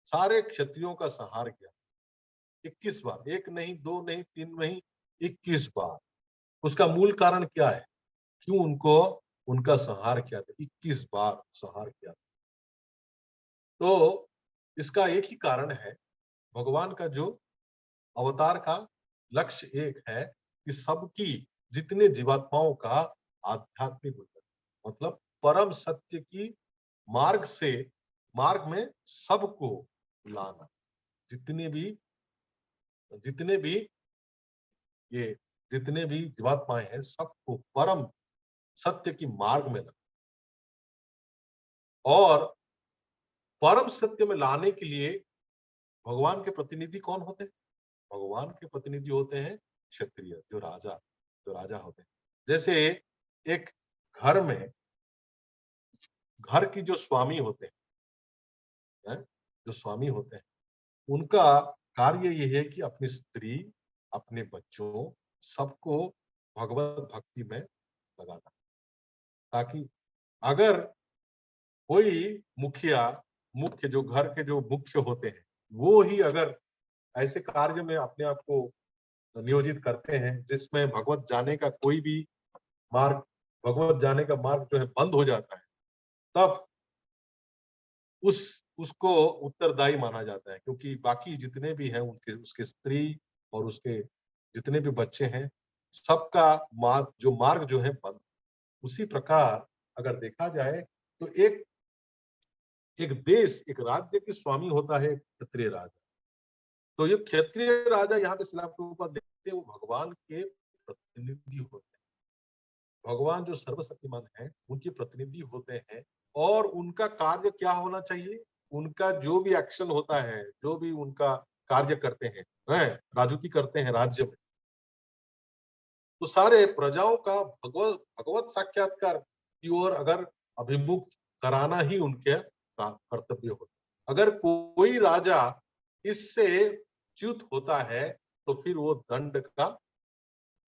सारे क्षत्रियों का संहार किया। 21 बार, एक नहीं, दो नहीं, तीन नहीं, 21 बार। उसका मूल कारण क्या है, क्यों उनको उनका संहार किया था, 21 बार संहार किया। तो इसका एक ही कारण है, भगवान का जो अवतार का लक्ष्य एक है कि सबकी, जितने जीवात्माओं का आध्यात्मिक उन्नति, मतलब परम सत्य की मार्ग में सबको लाना। जितने भी जीवात्माएं हैं, सबको परम सत्य की मार्ग में लाना। और परम सत्य में लाने के लिए भगवान के प्रतिनिधि कौन होते हैं? भगवान के प्रतिनिधि होते हैं क्षत्रिय, जो राजा होते हैं। जैसे एक घर में घर की जो स्वामी होते हैं, जो स्वामी होते हैं, उनका कार्य ये है कि अपनी स्त्री, अपने बच्चों, सबको भगवत भक्ति में लगाना, ताकि अगर कोई मुखिया, जो घर के जो मुख्य होते हैं, वो ही अगर ऐसे कार्य में अपने आप को नियोजित करते हैं जिसमें भगवत जाने का कोई भी मार्ग, भगवत जाने का मार्ग जो है बंद हो जाता है, तब उसको उत्तरदायी माना जाता है, क्योंकि बाकी जितने भी हैं उनके उसके स्त्री और उसके जितने भी बच्चे हैं, सबका मार्ग जो है बंद। उसी प्रकार अगर देखा जाए तो एक एक देश, एक राज्य के स्वामी होता है क्षत्रिय राजा। तो ये क्षत्रिय राजा यहाँ पे शिला प्रभुपाद देखते हैं, वो भगवान के प्रतिनिधि होते हैं। भगवान जो सर्वशक्तिमान है उनके प्रतिनिधि होते हैं, और उनका कार्य क्या होना चाहिए, उनका जो भी एक्शन होता है, जो भी उनका कार्य करते हैं, राजनीति करते हैं राज्य में, तो सारे प्रजाओं का भगवत भगवत साक्षात्कार की ओर अगर अभिमुख कराना ही उनके कर्तव्य होता है। अगर कोई राजा इससे च्युत होता है तो फिर वो दंड का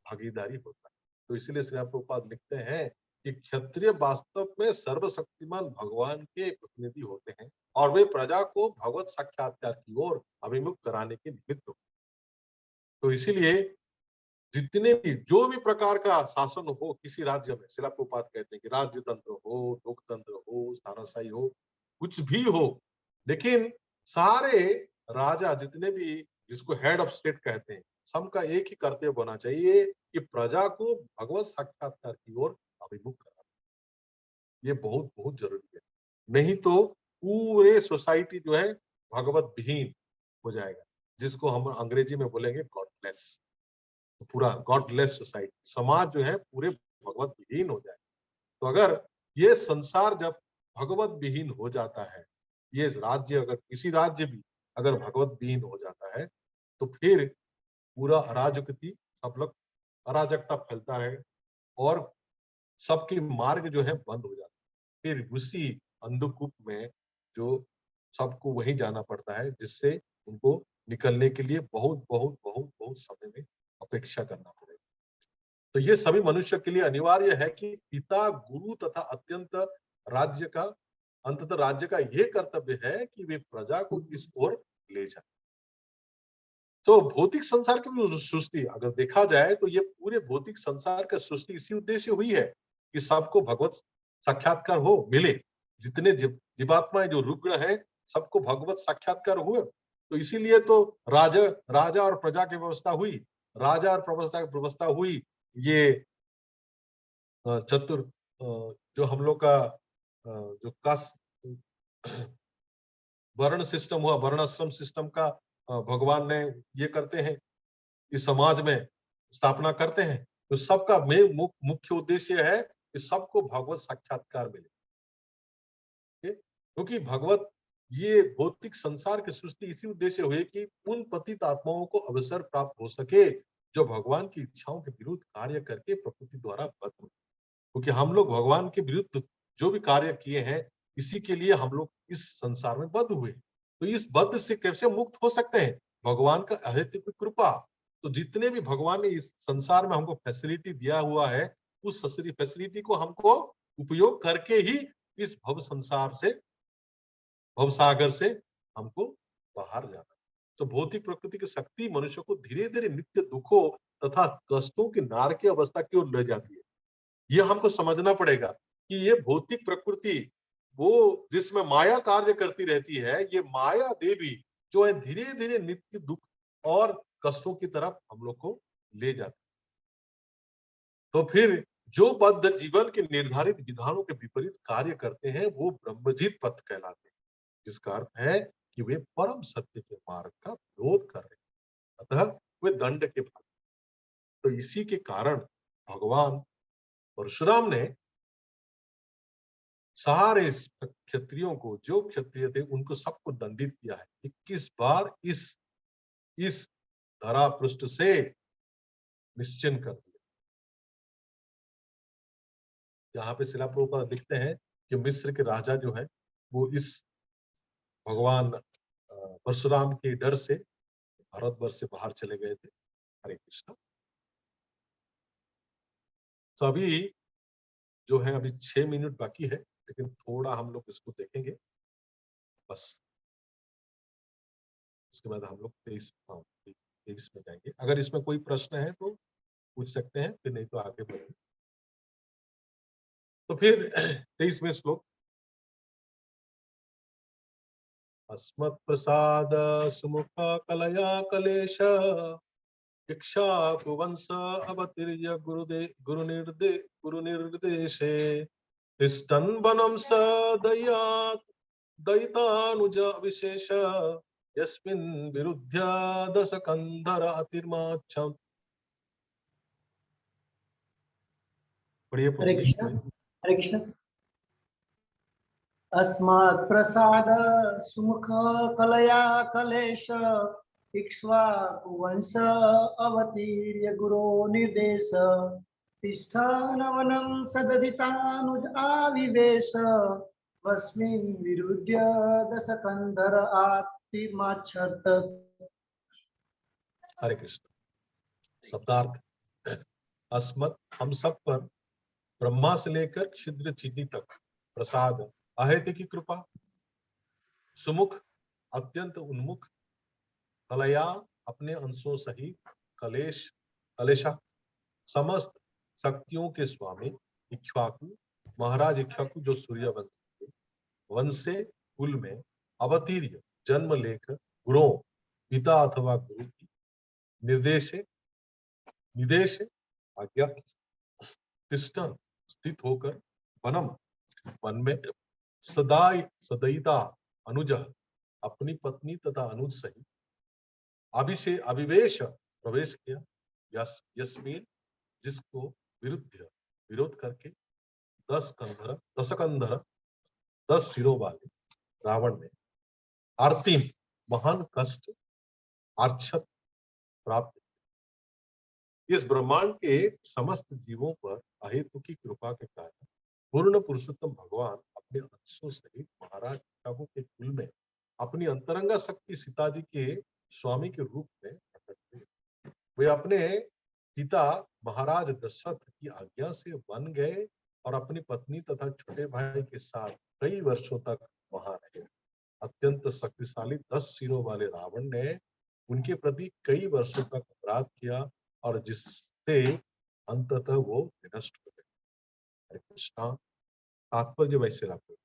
भागीदारी होता है। तो इसीलिए श्री प्रभुपाद लिखते हैं कि क्षत्रिय वास्तव में सर्वशक्तिमान भगवान के प्रतिनिधि होते हैं, और वे प्रजा को भगवत साक्षात्कार की ओर अभिमुख कराने के निमित्त होते हैं। तो इसीलिए जितने भी जो भी प्रकार का शासन हो किसी राज्य में, शिला प्रभुपाद कहते हैं कि राज्य तंत्र हो, लोकतंत्र हो, तानाशाही हो, कुछ भी हो, लेकिन सारे राजा जितने भी, जिसको हेड ऑफ स्टेट कहते हैं, सबका एक ही कर्तव्य होना चाहिए कि प्रजा को भगवत साक्षात्कार की ओर अभिमुख करना। ये बहुत बहुत जरूरी है, नहीं तो पूरे सोसाइटी जो है भगवत विहीन हो जाएगा, जिसको हम अंग्रेजी में बोलेंगे गॉडलेस। पूरा गॉडलेस सोसाइटी, समाज जो है पूरे भगवत विहीन हो जाए। तो अगर ये संसार जब भगवत विहीन हो जाता है, ये राज्य अगर किसी राज्य भी अगर भगवत विहीन हो जाता है, तो फिर पूरा अराजकता, सब लोग अराजकता फैलता है और सबके मार्ग जो है बंद हो जाता है। फिर उसी अंधकूप में जो सबको वही जाना पड़ता है, जिससे उनको निकलने के लिए बहुत बहुत बहुत बहुत समय में अपेक्षा करना पड़ेगा। तो ये सभी मनुष्य के लिए अनिवार्य है कि पिता, गुरु तथा अत्यंत राज्य का अंततः राज्य का ये कर्तव्य है कि वे प्रजा को इस ओर ले जाए। तो भौतिक संसार की भी सृष्टि अगर देखा जाए तो ये पूरे भौतिक संसार का सृष्टि इसी उद्देश्य हुई है कि सबको भगवत साक्षात्कार हो, मिले। जितने जीवात्माएं जो रुग्ण है, सबको भगवत साक्षात्कार हुए। तो इसीलिए तो राजा राजा और प्रजा की व्यवस्था हुई, राजा और व्यवस्था हुई। ये चतुर जो हम लोग का जो कास्ट वर्ण सिस्टम हुआ, वर्णाश्रम सिस्टम का भगवान ने ये करते हैं, इस समाज में स्थापना करते हैं। तो सबका मेन मुख्य उद्देश्य है कि सबको भगवत साक्षात्कार मिले, क्योंकि भगवत ये भौतिक संसार की सृष्टि इसी उद्देश्य हुई कि उन पतित आत्माओं को अवसर प्राप्त हो सके जो भगवान की इच्छाओं के विरुद्ध कार्य करके प्रकृति द्वारा बद्ध हुए। क्योंकि हम लोग भगवान के विरुद्ध जो भी कार्य किए हैं, इसी के लिए हम लोग इस संसार में बद्ध हुए। तो इस बद्ध से कैसे मुक्त हो सकते हैं? भगवान का अहेतुक कृपा। तो जितने भी भगवान ने इस संसार में हमको फैसिलिटी दिया हुआ है, उस फैसिलिटी को हमको उपयोग करके ही इस भवसागर से हमको बाहर जाना है। तो भौतिक प्रकृति की शक्ति मनुष्य को धीरे धीरे नित्य दुखों तथा कष्टों की नारकीय अवस्था की ओर ले जाती है। ये हमको समझना पड़ेगा कि ये भौतिक प्रकृति, वो जिसमें माया कार्य करती रहती है, ये माया देवी जो है धीरे धीरे नित्य दुख और कष्टों की तरफ हम लोग को ले जाती है। तो फिर जो बद्ध जीवन के निर्धारित विधानों के विपरीत कार्य करते हैं, वो ब्रह्मजित पथ कहलाते हैं, जिसका अर्थ है कि वे परम सत्य के मार्ग का विरोध कर रहे हैं, अतः वे दंड के भागी। तो इसी के कारण भगवान परशुराम ने सारे क्षत्रियों को, जो क्षत्रिय थे उनको सबको दंडित किया है। 21 बार इस धरा पृष्ठ से निश्चिन कर दिया। यहाँ पे शिला प्रभुपाद लिखते हैं कि मिस्र के राजा जो है वो इस भगवान परशुराम के डर से भारतवर्ष से बाहर चले गए थे। हरे कृष्ण। तो अभी जो है अभी 6 मिनट बाकी है, लेकिन थोड़ा हम लोग इसको देखेंगे बस। उसके बाद हम लोग 23 में जाएंगे। अगर इसमें कोई प्रश्न है तो पूछ सकते हैं, फिर नहीं तो आगे बढ़ेंगे। तो फिर 23वें श्लोक, अस्मत् प्रसाद सुमुख कलया कलेश इक्ष्वाकुवंश अवतीर्य गुरुनिर्देशे तिष्ठन् वनं स दयितानुज विशेष यस्मिन् विरुध्य दशकन्धर अतिर्माच्छम्। पढ़िए हरे कृष्ण। हरे कृष्ण। अस्मात् प्रसाद सुमुख कलया कलेश इक्ष्वाकुवंश अवतीर्य गुरो निर्देश तिष्ठन् सददितानुज आविवेश वस्मिन् विरुध्य दशकन्धर आतिर्माच्छत्। हरे कृष्ण। शब्दार्थ, अस्मत् हम सब पर ब्रह्मा से लेकर क्षुद्र चीटी तक प्रसाद अहेतु की कृपा, सुमुख अत्यंत उन्मुख, कलया अपने अंशों सहित, कलेशा समस्त शक्तियों के स्वामी, इक्ष्वाकु महाराज इक्ष्वाकु जो सूर्य वंश से कुल में, अवतीर्य जन्म लेकर, गुरु पिता अथवा गुरु की, निदेश आज्ञा, तिष्ठन् स्थित होकर, वनम वन में, सदयिता अनुज अपनी पत्नी तथा अनुज सहित, अभिवेश प्रवेश किया, यस्मीन जिसको विरोध करके, 10 सिरों वाले रावण ने आर्तिम महान कष्ट आर्क्षत प्राप्त। इस ब्रह्मांड के समस्त जीवों पर अहेतु की कृपा के कारण पूर्ण पुरुषोत्तम भगवान अपने अंशों सहित महाराज इक्ष्वाकु के कुल में अपनी अंतरंगा शक्ति सीता जी के स्वामी के रूप में प्रकट हुए। वे अपने पिता महाराज दशरथ की आज्ञा से वन गए और अपनी पत्नी तथा छोटे भाई के साथ कई वर्षों तक वहां रहे। अत्यंत शक्तिशाली 10 सिरों वाले रावण ने उनके प्रति कई वर्षों तक अपराध किया और जिससे अंततः वो विनष्ट हो गए। हरे कृष्णा। तात्पर्य वैसे लागू।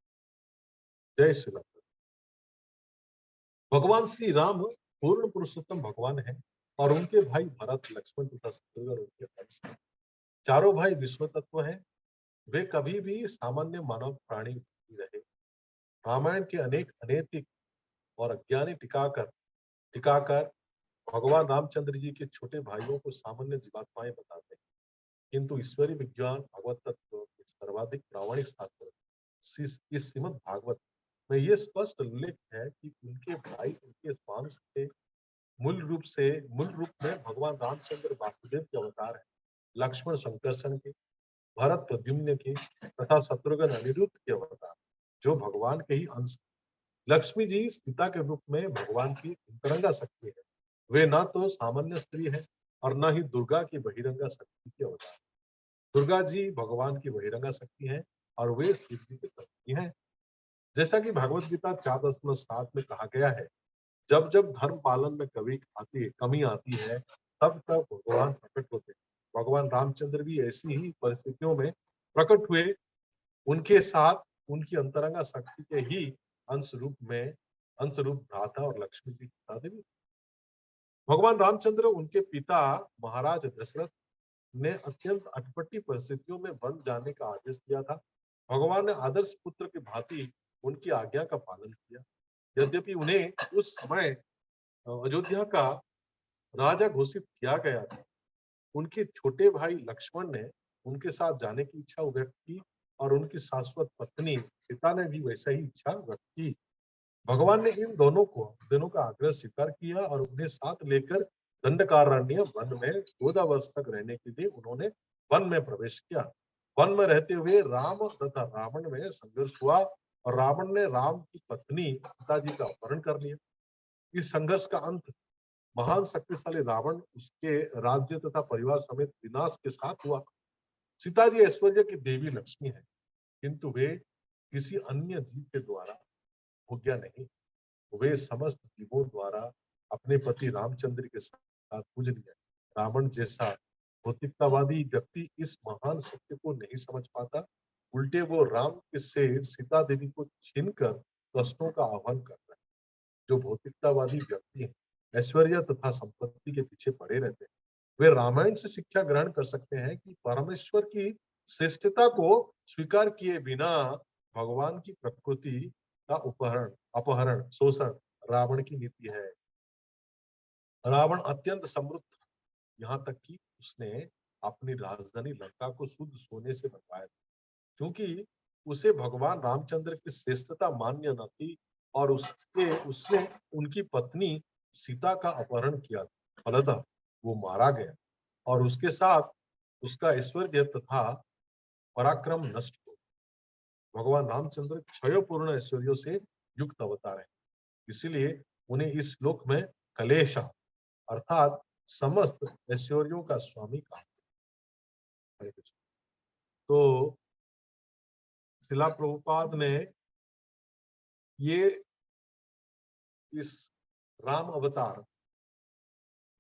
जय श्री राम। भगवान श्री राम पूर्ण पुरुषोत्तम भगवान है और उनके भाई भरत, लक्ष्मण तथा शत्रुघ्न उनके अंश हैं। चारों भाई विश्व तत्व हैं। वे कभी भी सामान्य मानव प्राणी नहीं रहे। रामायण के अनेक अनैतिक और अज्ञानी टिकाकर भगवान रामचंद्र जी के छोटे भाइयों को सामान्य जीवात्माएं बताते हैं, किंतु ईश्वरीय विज्ञान भगवत तत्व के सर्वाधिक प्रामाणिक शास्त्र इस श्रीमद् भागवत में यह स्पष्ट उल्लेख है कि उनके भाई उनके वंश के मूल रूप में भगवान रामचंद्र वासुदेव के अवतार है, लक्ष्मण संकर्षण के, भरत प्रद्युम्न के तथा शत्रुघ्न अनिरुद्ध के अवतार जो भगवान के ही अंश। लक्ष्मी जी सीता के रूप में भगवान की अंतरंगा शक्ति है। वे न तो सामान्य स्त्री है और न ही दुर्गा की बहिरंगा शक्ति के अवतार। दुर्गा जी भगवान की बहिरंगा शक्ति है और वे शिव जी की पत्नी है। जैसा कि भगवत गीता 4:7 में कहा गया है, जब जब धर्म पालन में कमी आती है तब तब भगवान प्रकट होते हैं। भगवान रामचंद्र भी ऐसी ही परिस्थितियों में प्रकट हुए। उनके साथ उनकी अंतरंगा शक्ति के ही अंश रूप भ्राता और लक्ष्मी जी सीता देवी। भगवान रामचंद्र उनके पिता महाराज दशरथ ने अत्यंत अटपटी परिस्थितियों में वन जाने का आदेश दिया था। भगवान ने आदर्श पुत्र की भांति उनकी आज्ञा का पालन किया। यद्यपि उन्हें उस समय अयोध्या का राजा घोषित किया गया था, उनके छोटे भाई लक्ष्मण ने उनके साथ जाने की इच्छा व्यक्त की और उनकी शाश्वत पत्नी सीता ने भी वैसा ही इच्छा व्यक्त की। भगवान ने इन दोनों का आग्रह स्वीकार किया और उन्हें साथ लेकर दंडकारण्य वन में 14 वर्ष तक रहने के लिए उन्होंने वन में प्रवेश किया। वन में रहते हुए राम तथा रावण में संघर्ष हुआ और रावण ने राम की पत्नी सीता जी का अपहरण कर लिया। इस संघर्ष का अंत महान शक्तिशाली रावण उसके राज्य तथा परिवार समेत विनाश के साथ हुआ। सीता जी ऐश्वर्य की देवी लक्ष्मी है, किंतु वे किसी अन्य जीव के द्वारा भोग्या नहीं। वे समस्त जीवों द्वारा अपने पति रामचंद्र के साथ पूज लिया। रावण जैसा भौतिकतावादी व्यक्ति इस महान सत्य को नहीं समझ पाता, उल्टे वो राम से सीता देवी को छीनकर कष्टों का आह्वान करता है। जो भौतिकतावादी व्यक्ति हैं, ऐश्वर्य तथा संपत्ति के पीछे पड़े रहते हैं, वे रामायण से शिक्षा ग्रहण कर सकते हैं कि परमेश्वर की श्रेष्ठता को स्वीकार किए बिना भगवान की प्रकृति का अपहरण शोषण रावण की नीति है। रावण अत्यंत समृद्ध था, यहाँ तक कि उसने अपनी राजधानी लंका को शुद्ध सोने से बनवाया था, क्योंकि उसे भगवान रामचंद्र की श्रेष्ठता मान्य न थी और उसने उनकी पत्नी सीता का अपहरण किया था। फलतः वो मारा गया और उसके साथ उसका ऐश्वर्य तथा पराक्रम नष्ट हो। भगवान रामचंद्र क्षयपूर्ण ऐश्वर्यों से युक्त अवतार है, इसीलिए उन्हें इस लोक में कलेशा अर्थात समस्त ऐश्वर्यों का स्वामी कहा। हरे कृष्ण। तो शिला प्रभुपाद ने ये इस राम अवतार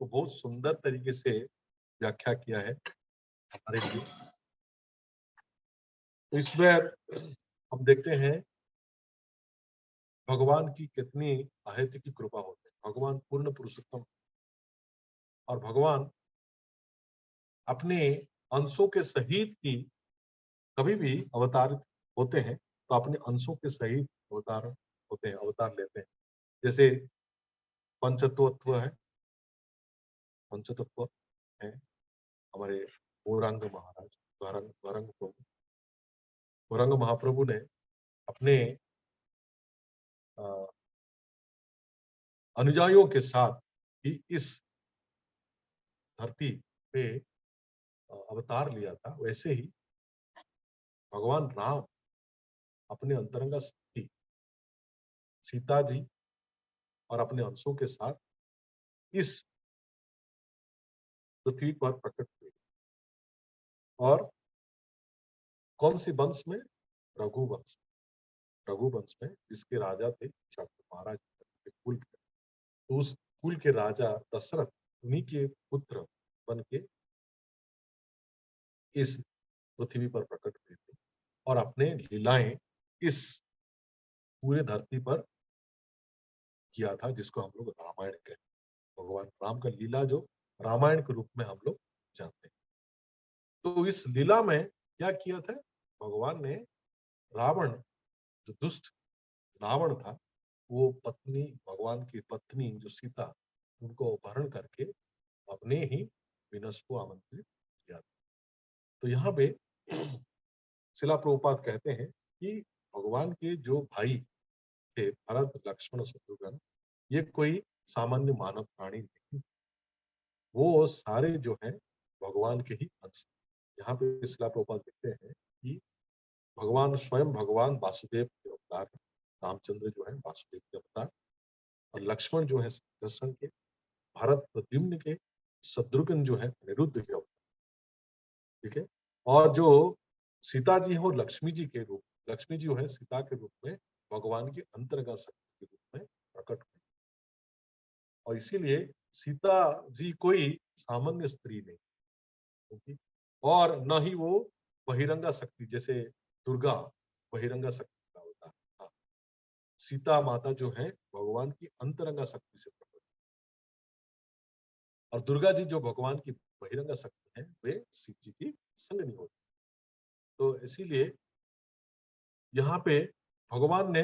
को बहुत सुंदर तरीके से व्याख्या किया है हमारे लिए। तो इसमें हम देखते हैं भगवान की कितनी अहेतु की कृपा होती है। भगवान पूर्ण पुरुषोत्तम और भगवान अपने अंशों के सहित ही कभी भी अवतारित होते हैं तो अपने अंशों के सहित अवतार होते हैं, अवतार लेते हैं। जैसे पंचतत्व है, पंचतत्व है हमारे गौरांग महाराज, गौरांग प्रभु, गौरांग महाप्रभु ने अपने अनुयायियों के साथ ही इस धरती पे अवतार लिया था। वैसे ही भगवान राम अपने अंतरंगा शक्ति सीता जी और अपने अंशों के साथ इस पृथ्वी पर प्रकट हुए और कौन सी वंश में? रघुवंश। रघुवंश में जिसके राजा थे महाराज के कुल के, तो उस कुल के राजा दशरथ उन्हीं के पुत्र बन के इस पृथ्वी पर प्रकट हुए थे और अपने लीलाएं इस पूरे धरती पर किया था, जिसको हम लोग रामायण कहते हैं। भगवान राम का लीला जो रामायण के रूप में हम लोग जानते हैं। तो इस लीला में क्या किया था भगवान ने? रावण जो दुष्ट रावण था, वो पत्नी भगवान की पत्नी जो सीता, उनको अपहरण करके अपने ही विनाश को आमंत्रित किया। तो यहाँ पे शिला प्रभुपाद कहते हैं कि भगवान के जो भाई थे भरत लक्ष्मण शत्रुघ्न, ये कोई सामान्य मानव प्राणी नहीं, वो सारे जो हैं भगवान के ही अंश। यहाँ पे शिला प्रभुपाद लिखते हैं कि भगवान स्वयं भगवान वासुदेव के अवतार, रामचंद्र जो है वासुदेव के अवतार, और लक्ष्मण जो है दर्शन के, भरत प्रद्युम्न के, शत्रुघ्न जो है अनिरुद्ध के अवतार। ठीक है। और जो सीता जी हो लक्ष्मी जी के रूप, लक्ष्मी जी जो है सीता के रूप में भगवान की अंतर्गत शक्ति के रूप में प्रकट हुई। और इसीलिए सीता जी कोई सामान्य स्त्री नहीं होगी और न ही वो बहिरंगा शक्ति जैसे दुर्गा बहिरंगा शक्ति का होता है। हाँ, सीता माता जो है भगवान की अंतरंगा शक्ति से प्रकट, और दुर्गा जी जो भगवान की बहिरंगा शक्ति है वे शिव जी की संगनी होती। तो इसीलिए यहाँ पे भगवान ने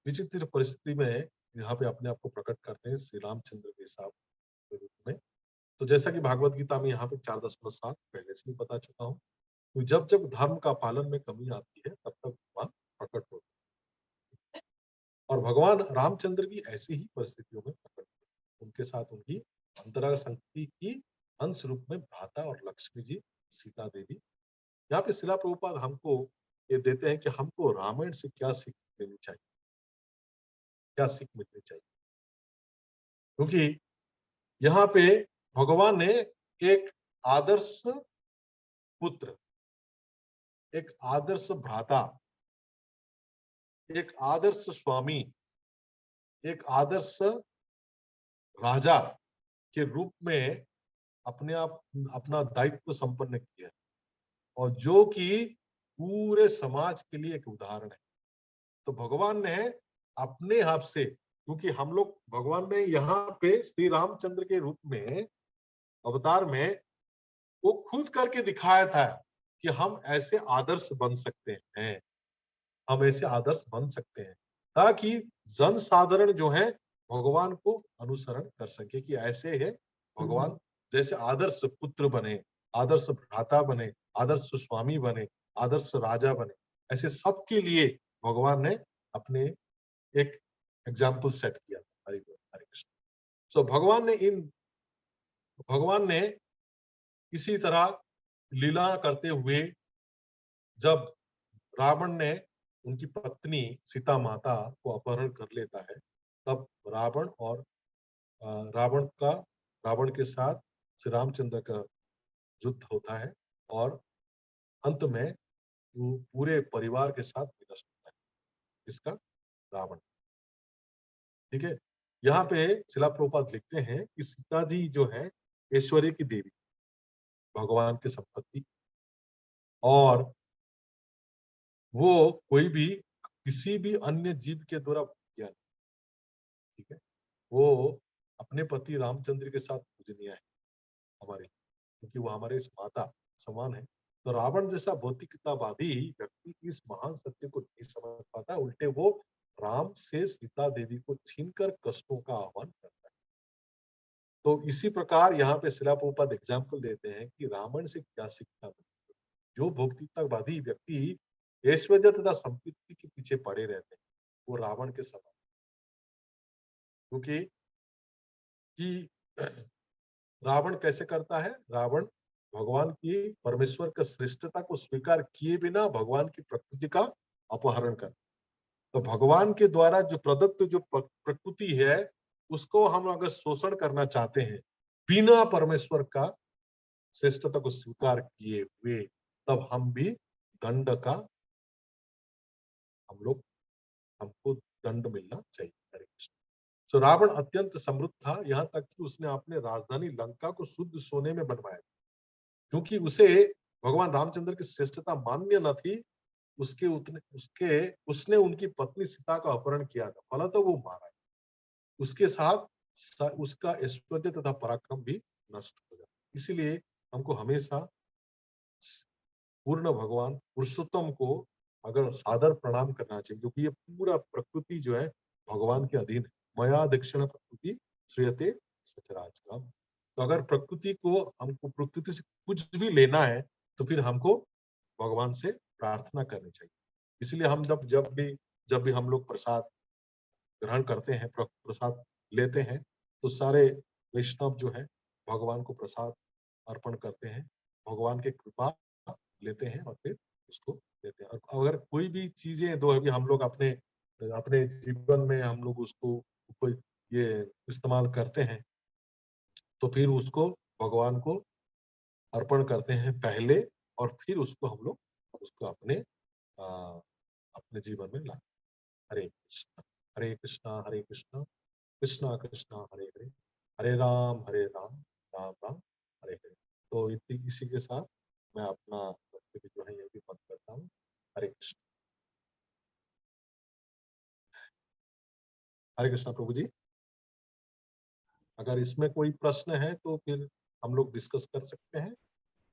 विचित्र परिस्थिति में यहाँ पे अपने आप को प्रकट करते हैं श्री रामचंद्र के हिसाब के रूप में। तो जैसा कि भागवत गीता में यहाँ पे 4.7 पहले से भी बता चुका हूँ, तो जब जब धर्म का पालन में कमी आती है तब तक भगवान प्रकट होते हैं। और भगवान रामचंद्र भी ऐसी ही परिस्थितियों में प्रकट हुए। उनके साथ उनकी अंतरा शक्ति की अंश रूप में भ्राता और लक्ष्मी जी सीता देवी। यहाँ पे शिला प्रभुपाद हमको ये देते हैं कि हमको रामायण से क्या सीख लेनी चाहिए, क्या सीख मिलनी चाहिए। क्योंकि यहाँ पे भगवान ने एक आदर्श पुत्र, एक आदर्श भ्राता, एक आदर्श स्वामी, एक आदर्श राजा के रूप में अपने आप अपना दायित्व संपन्न किया और जो कि पूरे समाज के लिए एक उदाहरण है। तो भगवान ने अपने आप से, क्योंकि हम लोग भगवान ने यहाँ पे श्री रामचंद्र के रूप में अवतार में वो खुद करके दिखाया था कि हम ऐसे आदर्श बन सकते हैं, हम ऐसे आदर्श बन सकते हैं, ताकि जन साधारण जो है भगवान को अनुसरण कर सके कि ऐसे है भगवान, जैसे आदर्श पुत्र बने, आदर्श भ्राता बने, आदर्श स्वामी बने, आदर्श राजा बने, ऐसे सबके लिए भगवान ने अपने एक एग्जाम्पल सेट किया। हरे कृष्ण। सो भगवान ने इसी तरह लीला करते हुए जब रावण ने उनकी पत्नी सीता माता को अपहरण कर लेता है, तब रावण के साथ श्री रामचंद्र का युद्ध होता है और अंत में वो पूरे परिवार के साथ विनष्ट होता है, इसका रावण। ठीक है, यहाँ पे शिला प्रभुपाद लिखते हैं कि सीता जी जो है ऐश्वर्य की देवी, भगवान की संपत्ति, और वो कोई भी किसी भी अन्य जीव के द्वारा किया नहीं। ठीक है, वो अपने पति रामचंद्र के साथ पूजनीय है हमारे, क्योंकि वो हमारे इस माता समान है। तो रावण जैसा भौतिकतावादी व्यक्ति इस महान सत्य को नहीं समझ पाता, उल्टे वो राम से सीता देवी को छीनकर कष्टों का आह्वान करता है। तो इसी प्रकार यहाँ पे शिला प्रभुपाद एग्जाम्पल देते हैं कि रावण से क्या सीखना है। जो भौतिकतावादी व्यक्ति ऐश्वर्य तथा संपत्ति के पीछे पड़े रहते हैं, वो रावण के समान, क्योंकि रावण कैसे करता है, रावण भगवान की परमेश्वर का श्रेष्ठता को स्वीकार किए बिना भगवान की प्रकृति का अपहरण कर। तो भगवान के द्वारा जो प्रदत्त जो प्रकृति है उसको हम अगर शोषण करना चाहते हैं बिना परमेश्वर का श्रेष्ठता को स्वीकार किए हुए, तब हम भी दंड का हमको दंड मिलना चाहिए। हरे कृष्ण। तो रावण अत्यंत समृद्ध था, यहाँ तक कि उसने अपने राजधानी लंका को शुद्ध सोने में बनवाया, क्योंकि उसे भगवान रामचंद्र की श्रेष्ठता मान्य न थी। उसने उनकी पत्नी सीता का अपहरण किया था, फलतः वो मारा, उसके साथ उसका ऐश्वर्य तथा पराक्रम भी नष्ट हो जाता। इसीलिए हमको हमेशा पूर्ण भगवान पुरुषोत्तम को अगर सादर प्रणाम करना चाहिए, क्योंकि ये पूरा प्रकृति जो है भगवान के अधीन है। मया दक्षिण प्रकृति श्रूयते सचराचरम। तो अगर हमको प्रकृति से कुछ भी लेना है तो फिर हमको भगवान से प्रार्थना करनी चाहिए। इसलिए हम जब भी हम लोग प्रसाद ग्रहण करते हैं, प्रसाद लेते हैं, तो सारे वैष्णव जो है भगवान को प्रसाद अर्पण करते हैं, भगवान की कृपा लेते हैं और फिर उसको देते हैं। और अगर कोई भी चीजें दो अभी हम लोग अपने जीवन में हम लोग उसको कोई ये इस्तेमाल करते हैं, तो फिर उसको भगवान को अर्पण करते हैं पहले, और फिर उसको हम लोग उसको अपने जीवन में लाते। हरे कृष्णा हरे कृष्णा कृष्णा कृष्णा हरे हरे, हरे राम राम राम हरे हरे। तो इसी के साथ मैं अपना वक्तव्य जो है ये भी बंद करता हूँ। हरे कृष्ण। हरे कृष्णा प्रभु जी, अगर इसमें कोई प्रश्न है तो फिर हम लोग डिस्कस कर सकते हैं,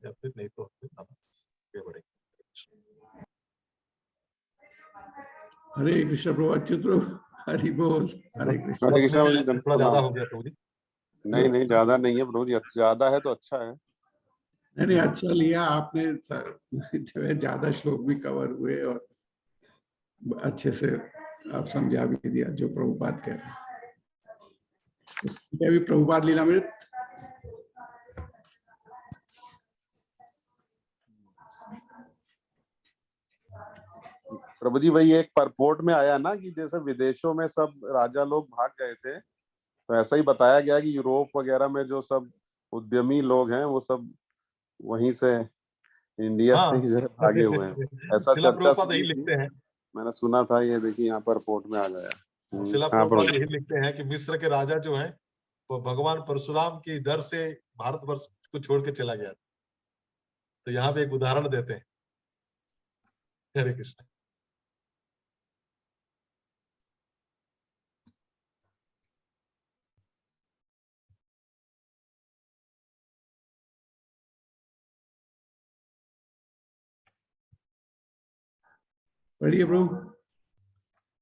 या फिर नहीं तो फिर हम आगे बढ़ेंगे। हरे कृष्ण प्रभु अच्युत प्रभु, हरि बोल। हरे कृष्ण। हरे कृष्ण प्रभु जी, थोड़ा ज्यादा हो गया प्रभु जी। नहीं ज्यादा नहीं है प्रभु जी, ज्यादा है तो अच्छा है। नहीं अच्छा लिया आपने, जो है ज्यादा श्लोक भी कवर हुए और अच्छे से आप समझा भी दिया जो प्रभुपाद कह रहे हैं। अभी प्रभुपाद लीलामृत प्रभु जी, वही एक परपोर्ट में आया ना कि जैसे विदेशों में सब राजा लोग भाग गए थे, तो ऐसा ही बताया गया कि यूरोप वगैरह में जो सब उद्यमी लोग हैं वो सब वहीं से इंडिया से ही जो है भागे हुए हैं, ऐसा चर्चा सुनी थी। लिखते हैं, मैंने सुना था, ये देखिए यहाँ पर रिपोर्ट में आ गया। शिला प्रभुपाद यही लिखते हैं कि मिस्र के राजा जो हैं वो भगवान परशुराम की दर से भारतवर्ष को छोड़ के चला गया। तो यहाँ पे एक उदाहरण देते हैं। हरे कृष्ण। पढ़िए प्रभु।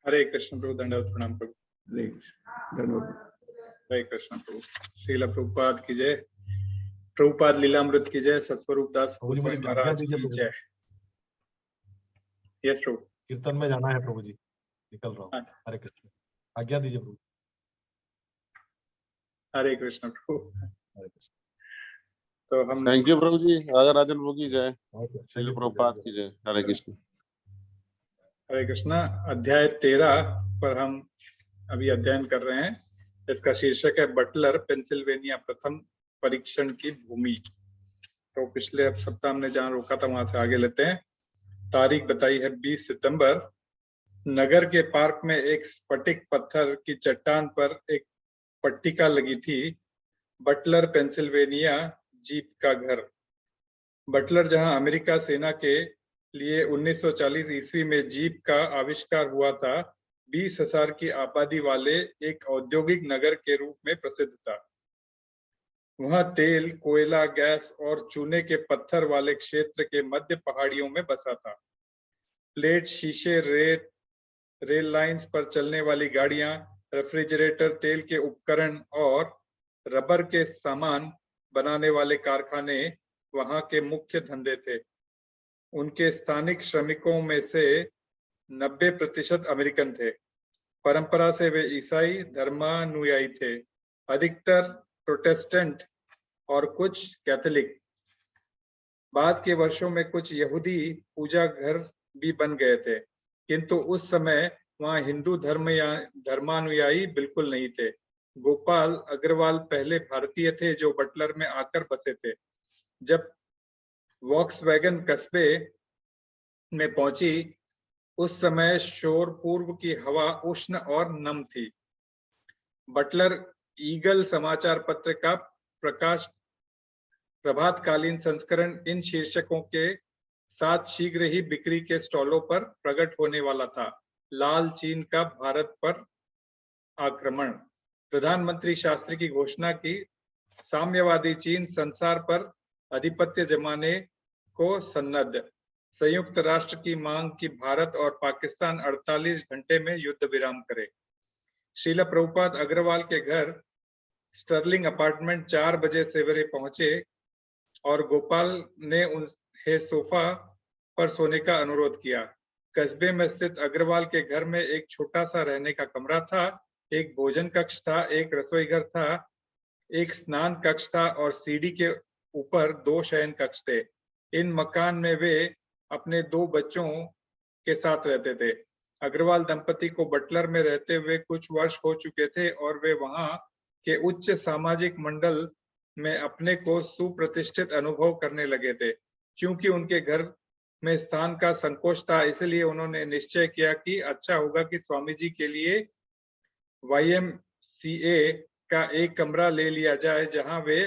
हरे कृष्ण प्रभु, दंडवत प्रणाम प्रभु। हरे कृष्ण, धन्यवाद। हरे कृष्ण प्रभु। श्रील प्रभुपाद की जय। प्रभुपाद लीलामृत की जय। सतस्वरूप दास प्रभु जी मुझे आज्ञा महाराज दीजिए की प्रभु जी। जय। यस प्रभु। कीर्तन में जाना है प्रभु जी, निकल रहा हूँ। अच्छा। हरे कृष्ण, आज्ञा दीजिए प्रभु। हरे कृष्ण प्रभु। हरे कृष्ण। तो हम थैंक यू प्रभु जी। राजा राजन प्रभु की जय। ओके, श्रील चलिए प्रभुपाद प्रभु की जी। जय। हरे कृष्ण। हरे कृष्णा अध्याय 13 पर हम अभी अध्ययन कर रहे हैं। इसका शीर्षक है बटलर पेंसिल्वेनिया प्रथम परीक्षण की भूमि। तो पिछले सप्ताह हमने जहां रोका था वहां से आगे लेते हैं। तारीख बताई है 20 सितंबर। नगर के पार्क में एक स्फटिक पत्थर की चट्टान पर एक पट्टिका लगी थी, बटलर पेंसिल्वेनिया जीप का घर। बटलर जहां अमेरिका सेना के लिए 1940 ईस्वी में जीप का आविष्कार हुआ था, 20,000 की आबादी वाले एक औद्योगिक नगर के रूप में प्रसिद्ध था। वहां तेल, कोयला, गैस और चूने के पत्थर वाले क्षेत्र के मध्य पहाड़ियों में बसा था। प्लेट, शीशे, रेल लाइंस पर चलने वाली गाड़ियां, रेफ्रिजरेटर, तेल के उपकरण और रबर के सामान बनाने वाले कारखाने वहां के मुख्य धंधे थे। उनके स्थानिक श्रमिकों में से 90% अमेरिकन थे। परंपरा से वे ईसाई धर्मानुयायी थे, अधिकतर प्रोटेस्टेंट और कुछ कैथोलिक। बाद के वर्षों में कुछ यहूदी पूजा घर भी बन गए थे, किंतु उस समय वहां हिंदू धर्मानुयायी बिल्कुल नहीं थे। गोपाल अग्रवाल पहले भारतीय थे जो बटलर में आकर बसे थे। जब वॉक्सवैगन कस्बे में पहुंची, उस समय शोर पूर्व की हवा उष्ण और नम थी। बटलर ईगल समाचार पत्र का प्रभातकालीन संस्करण इन शीर्षकों के साथ शीघ्र ही बिक्री के स्टॉलों पर प्रकट होने वाला था। लाल चीन का भारत पर आक्रमण। प्रधानमंत्री शास्त्री की घोषणा की, साम्यवादी चीन संसार पर आधिपत्य जमाने को सन्नद्ध। संयुक्त राष्ट्र की मांग कि भारत और पाकिस्तान 48 घंटे में युद्ध विराम करे। श्रील प्रभुपाद अग्रवाल के घर स्टर्लिंग अपार्टमेंट 4 बजे सवेरे पहुंचे और गोपाल ने उन्हें सोफा पर सोने का अनुरोध किया। कस्बे में स्थित अग्रवाल के घर में एक छोटा सा रहने का कमरा था, एक भोजन कक्ष था, एक रसोई घर था, एक स्नान कक्ष था और सीढ़ी के ऊपर 2 शयन कक्ष थे। इन मकान में वे अपने 2 बच्चों के साथ रहते थे। अग्रवाल दंपति को बटलर में रहते हुए कुछ वर्ष हो चुके थे और वे वहां के उच्च सामाजिक मंडल में अपने को सुप्रतिष्ठित अनुभव करने लगे थे। क्योंकि उनके घर में स्थान का संकोच था, इसलिए उन्होंने निश्चय किया कि अच्छा होगा कि स्वामी जी के लिए YMCA का एक कमरा ले लिया जाए जहां वे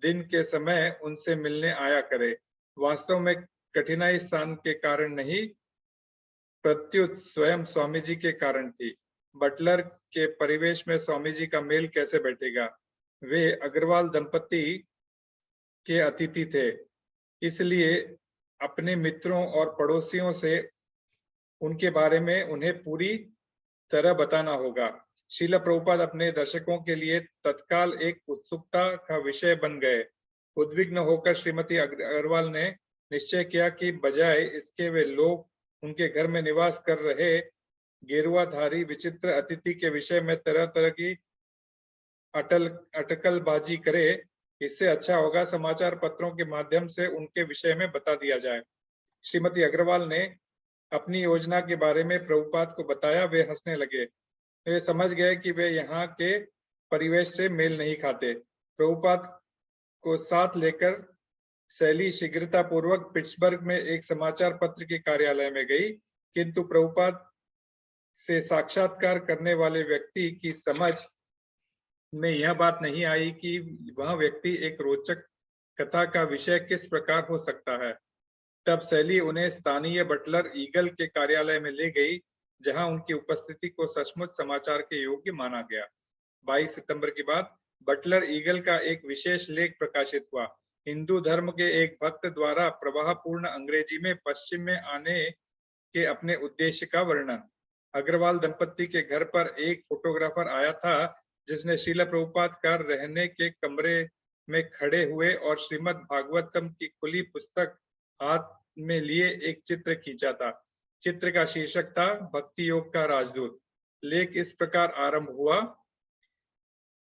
दिन के समय उनसे मिलने आया करे। वास्तव में कठिनाई स्थान के कारण नहीं, प्रत्युत स्वयं स्वामी जी के कारण थी। बटलर के परिवेश में स्वामी जी का मेल कैसे बैठेगा? वे अग्रवाल दंपति के अतिथि थे, इसलिए अपने मित्रों और पड़ोसियों से उनके बारे में उन्हें पूरी तरह बताना होगा। श्रील प्रभुपाद अपने दर्शकों के लिए तत्काल एक उत्सुकता का विषय बन गए। उद्विग्न होकर श्रीमती अग्रवाल ने निश्चय किया कि बजाय इसके वे लोग उनके घर में निवास कर रहे गेरुआधारी विचित्र अतिथि के विषय में तरह तरह की अटकलबाजी करे, इससे अच्छा होगा समाचार पत्रों के माध्यम से उनके विषय में बता दिया जाए। श्रीमती अग्रवाल ने अपनी योजना के बारे में प्रभुपाद को बताया। वे हंसने लगे। वे समझ गए कि वे यहाँ के परिवेश से मेल नहीं खाते। प्रभुपाद को साथ लेकर शैली शीघ्रता पूर्वक पिट्सबर्ग में एक समाचार पत्र के कार्यालय में गई, किंतु प्रभुपाद से साक्षात्कार करने वाले व्यक्ति की समझ में यह बात नहीं आई कि वह व्यक्ति एक रोचक कथा का विषय किस प्रकार हो सकता है। तब सैली उन्हें स्थानीय बटलर ईगल के कार्यालय में ले गई, जहां उनकी उपस्थिति को सचमुच समाचार के योग्य माना गया। 22 सितंबर की बात, बटलर ईगल का एक विशेष लेख प्रकाशित हुआ। हिंदू धर्म के एक भक्त द्वारा प्रवाहपूर्ण अंग्रेजी में पश्चिम में आने के अपने उद्देश्य का वर्णन। अग्रवाल दंपत्ति के घर पर एक फोटोग्राफर आया था, जिसने श्रील प्रभुपाद का रहने के कमरे में खड़े हुए और श्रीमद् भागवतम की खुली पुस्तक हाथ में लिए एक चित्र खींचा था। चित्र का शीर्षक था भक्ति योग का राजदूत। लेख इस प्रकार आरंभ हुआ।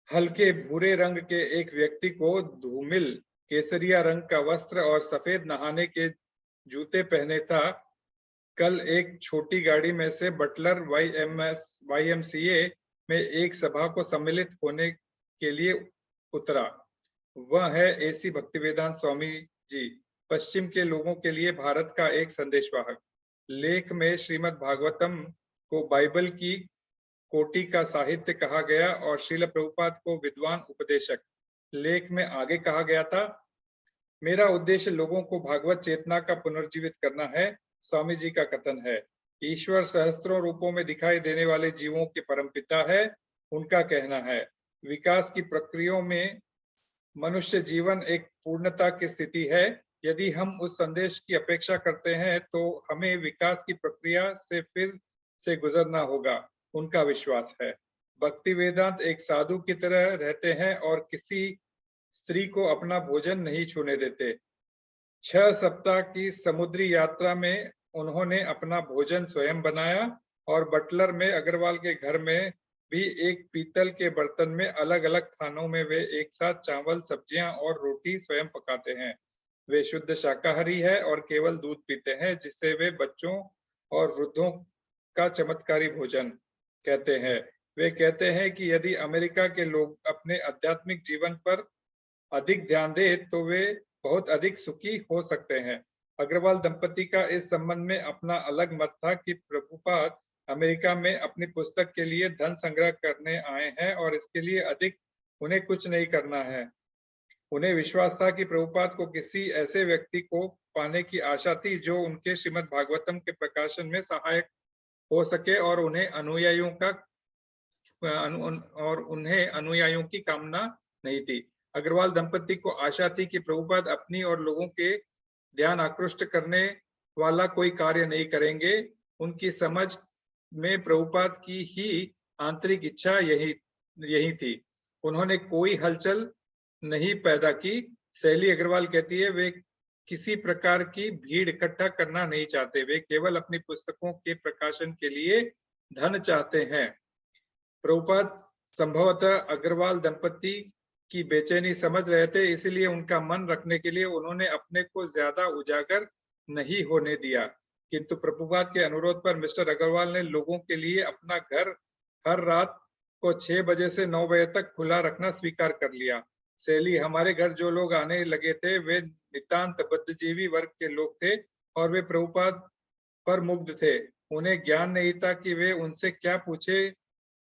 हल्के भूरे रंग के एक व्यक्ति को धूमिल केसरिया रंग का वस्त्र और सफेद नहाने के जूते पहने था। कल एक छोटी गाड़ी में से बटलर YMCA में एक सभा को सम्मिलित होने के लिए उतरा। वह है AC भक्तिवेदांत स्वामी जी, पश्चिम के लोगों के लिए भारत का एक संदेशवाहक। लेख में श्रीमद् भागवतम को बाइबल की कोटि का साहित्य कहा गया और श्रील प्रभुपाद को विद्वान उपदेशक। लेख में आगे कहा गया था, मेरा उद्देश्य लोगों को भागवत चेतना का पुनर्जीवित करना है। स्वामी जी का कथन है, ईश्वर सहस्त्रों रूपों में दिखाई देने वाले जीवों के परमपिता है। उनका कहना है, विकास की प्रक्रियाओं में मनुष्य जीवन एक पूर्णता की स्थिति है। यदि हम उस संदेश की अपेक्षा करते हैं तो हमें विकास की प्रक्रिया से फिर से गुजरना होगा। उनका विश्वास है, भक्ति वेदांत एक साधु की तरह रहते हैं और किसी स्त्री को अपना भोजन नहीं छूने देते। 6 सप्ताह की समुद्री यात्रा में उन्होंने अपना भोजन स्वयं बनाया और बटलर में अग्रवाल के घर में भी एक पीतल के बर्तन में अलग अलग खानों में वे एक साथ चावल, सब्जियां और रोटी स्वयं पकाते हैं। वे शुद्ध शाकाहारी है और केवल दूध पीते हैं, जिसे वे बच्चों और वृद्धों का चमत्कारी भोजन कहते हैं। वे कहते हैं कि यदि अमेरिका के लोग अपने आध्यात्मिक जीवन पर अधिक ध्यान दे तो वे बहुत अधिक सुखी हो सकते हैं। अग्रवाल दंपति का इस संबंध में अपना अलग मत था कि प्रभुपाद अमेरिका में अपनी पुस्तक के लिए धन संग्रह करने आए हैं और इसके लिए अधिक उन्हें कुछ नहीं करना है। उन्हें विश्वास था कि प्रभुपाद को किसी ऐसे व्यक्ति को पाने की आशा थी जो उनके श्रीमद् भागवतम के प्रकाशन में सहायक हो सके और उन्हें अनुयायियों की कामना नहीं थी। अग्रवाल दंपति को आशा थी कि प्रभुपाद अपनी और लोगों के ध्यान आकृष्ट करने वाला कोई कार्य नहीं करेंगे। उनकी समझ में प्रभुपाद की ही आंतरिक इच्छा यही थी। उन्होंने कोई हलचल नहीं पैदा की। सैली अग्रवाल कहती है, वे किसी प्रकार की भीड़ इकट्ठा करना नहीं चाहते, वे केवल अपनी पुस्तकों के प्रकाशन के लिए धन चाहते हैं। प्रभुपाद संभवतः अग्रवाल दंपति की बेचैनी समझ रहे थे, इसलिए उनका मन रखने के लिए उन्होंने अपने को ज्यादा उजागर नहीं होने दिया। किंतु प्रभुपाद के अनुरोध पर मिस्टर अग्रवाल ने लोगों के लिए अपना घर हर रात को 6 बजे से 9 बजे तक खुला रखना स्वीकार कर लिया। सैली, हमारे घर जो लोग आने लगे थे वे नितांत बुद्धिजीवी वर्ग के लोग थे और वे प्रभुपाद पर मुग्ध थे। उन्हें ज्ञान नहीं था कि वे उनसे क्या पूछे,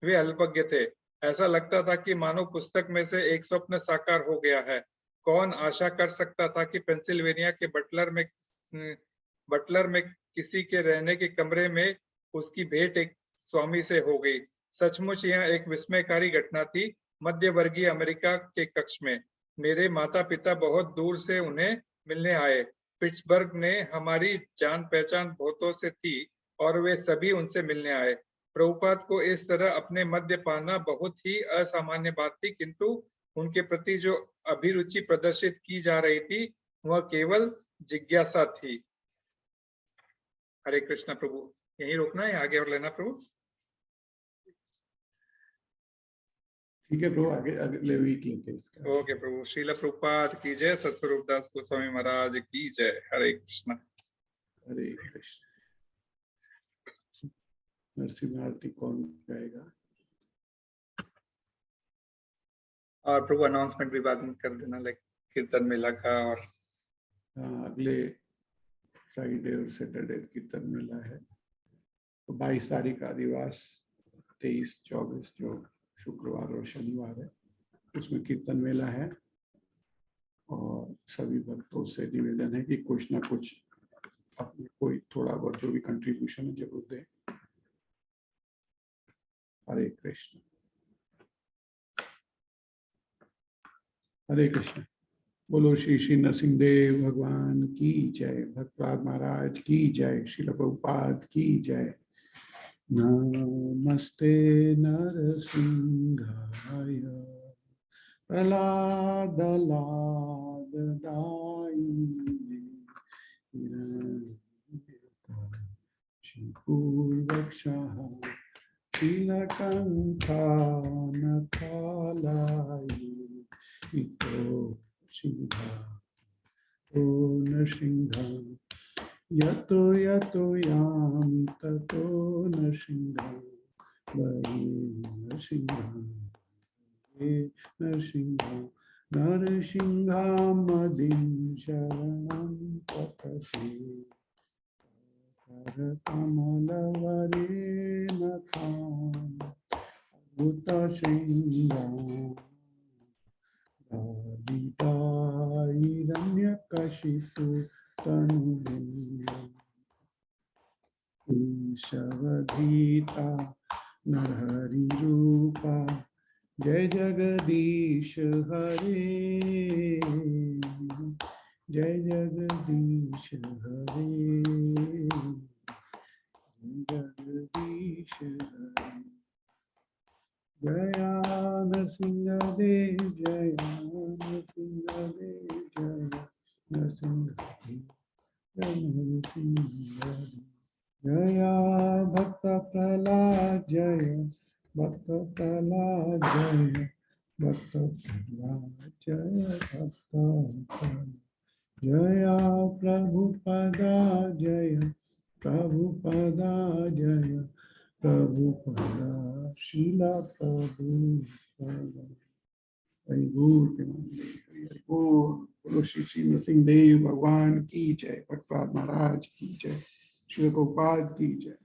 वे अल्पज्ञ थे। ऐसा लगता था कि मानो पुस्तक में से एक स्वप्न साकार हो गया है। कौन आशा कर सकता था कि पेंसिल्वेनिया के बटलर में किसी के रहने के कमरे में उसकी भेंट एक स्वामी से हो गई। सचमुच यह एक विस्मयकारी घटना थी। मध्य वर्गीय अमेरिका के कक्ष में मेरे माता पिता बहुत दूर से उन्हें मिलने आए। पिट्सबर्ग ने हमारी जान पहचान बहुतों से थी और वे सभी उनसे मिलने आए। प्रभुपाद को इस तरह अपने मध्य पाना बहुत ही असामान्य बात थी, किंतु उनके प्रति जो अभिरुचि प्रदर्शित की जा रही थी वह केवल जिज्ञासा थी। हरे कृष्णा प्रभु, यहीं रोकना है, आगे और लेना प्रभु? ठीक है प्रभु, आगे अगले वीक लेंगे इसका। ओके प्रभु। श्रील प्रभुपाद की जय। सतस्वरूप दास गोस्वामी महाराज की जय। हरे कृष्णा। हरे कृष्ण। नरसिंह आरती कौन गाएगा? और प्रभु अनाउंसमेंट भी बाद में कर देना, लाइक कीर्तन मेला का। और अगले फ्राइडे और सैटरडे कीर्तन मेला है। तो 22 तारीख आदिवास, 23, 24 जो शुक्रवार और शनिवार है। उसमें कीर्तन मेला है और सभी भक्तों से निवेदन है कि कुछ ना कुछ अपने कोई थोड़ा बहुत जो भी कंट्रीब्यूशन है जरूर दे। हरे कृष्ण। हरे कृष्ण। बोलो श्री श्री नरसिंह देव भगवान की जय, भक्तराज महाराज की जय, श्रील प्रभुपाद की जय। नमस्ते नरसिंहाय प्रह्लादलाददायिने शिपूर्वक्षः शीलकण्ठानकालायि इतो सिंहा ओ नृसिंहः यतो यतो यामि ततो नृसिंहः वै नृसिंहः नृसिंहः नरसिंहामदिं शरणं प्रपद्ये करकमलवरेण खाम् भूतसिंहाम् हिरण्यकशिपु तनुबिन्दम् ईशवधीता नरहरिरूपा जय जगदीश हरे, जय जगदीश हरे, जगदीश हरे। जया नरसिंह देव जय नरसिंह देव जय नरसिंह देव जय नरसिंह देव। जया भक्त प्रहलाद जय भक्त प्रहलाद जय भक्त प्रहलाद जय भक्त प्रहलाद। जया प्रभुपदा जय प्रभुपदा जय प्रभुपदा श्रीला प्रभुपदा। हरि बोल हरि बोल। बोलो श्री श्री नरसिंह देव भगवान की जय, भक्तराज महाराज की जय, श्री प्रभुपाद की जय।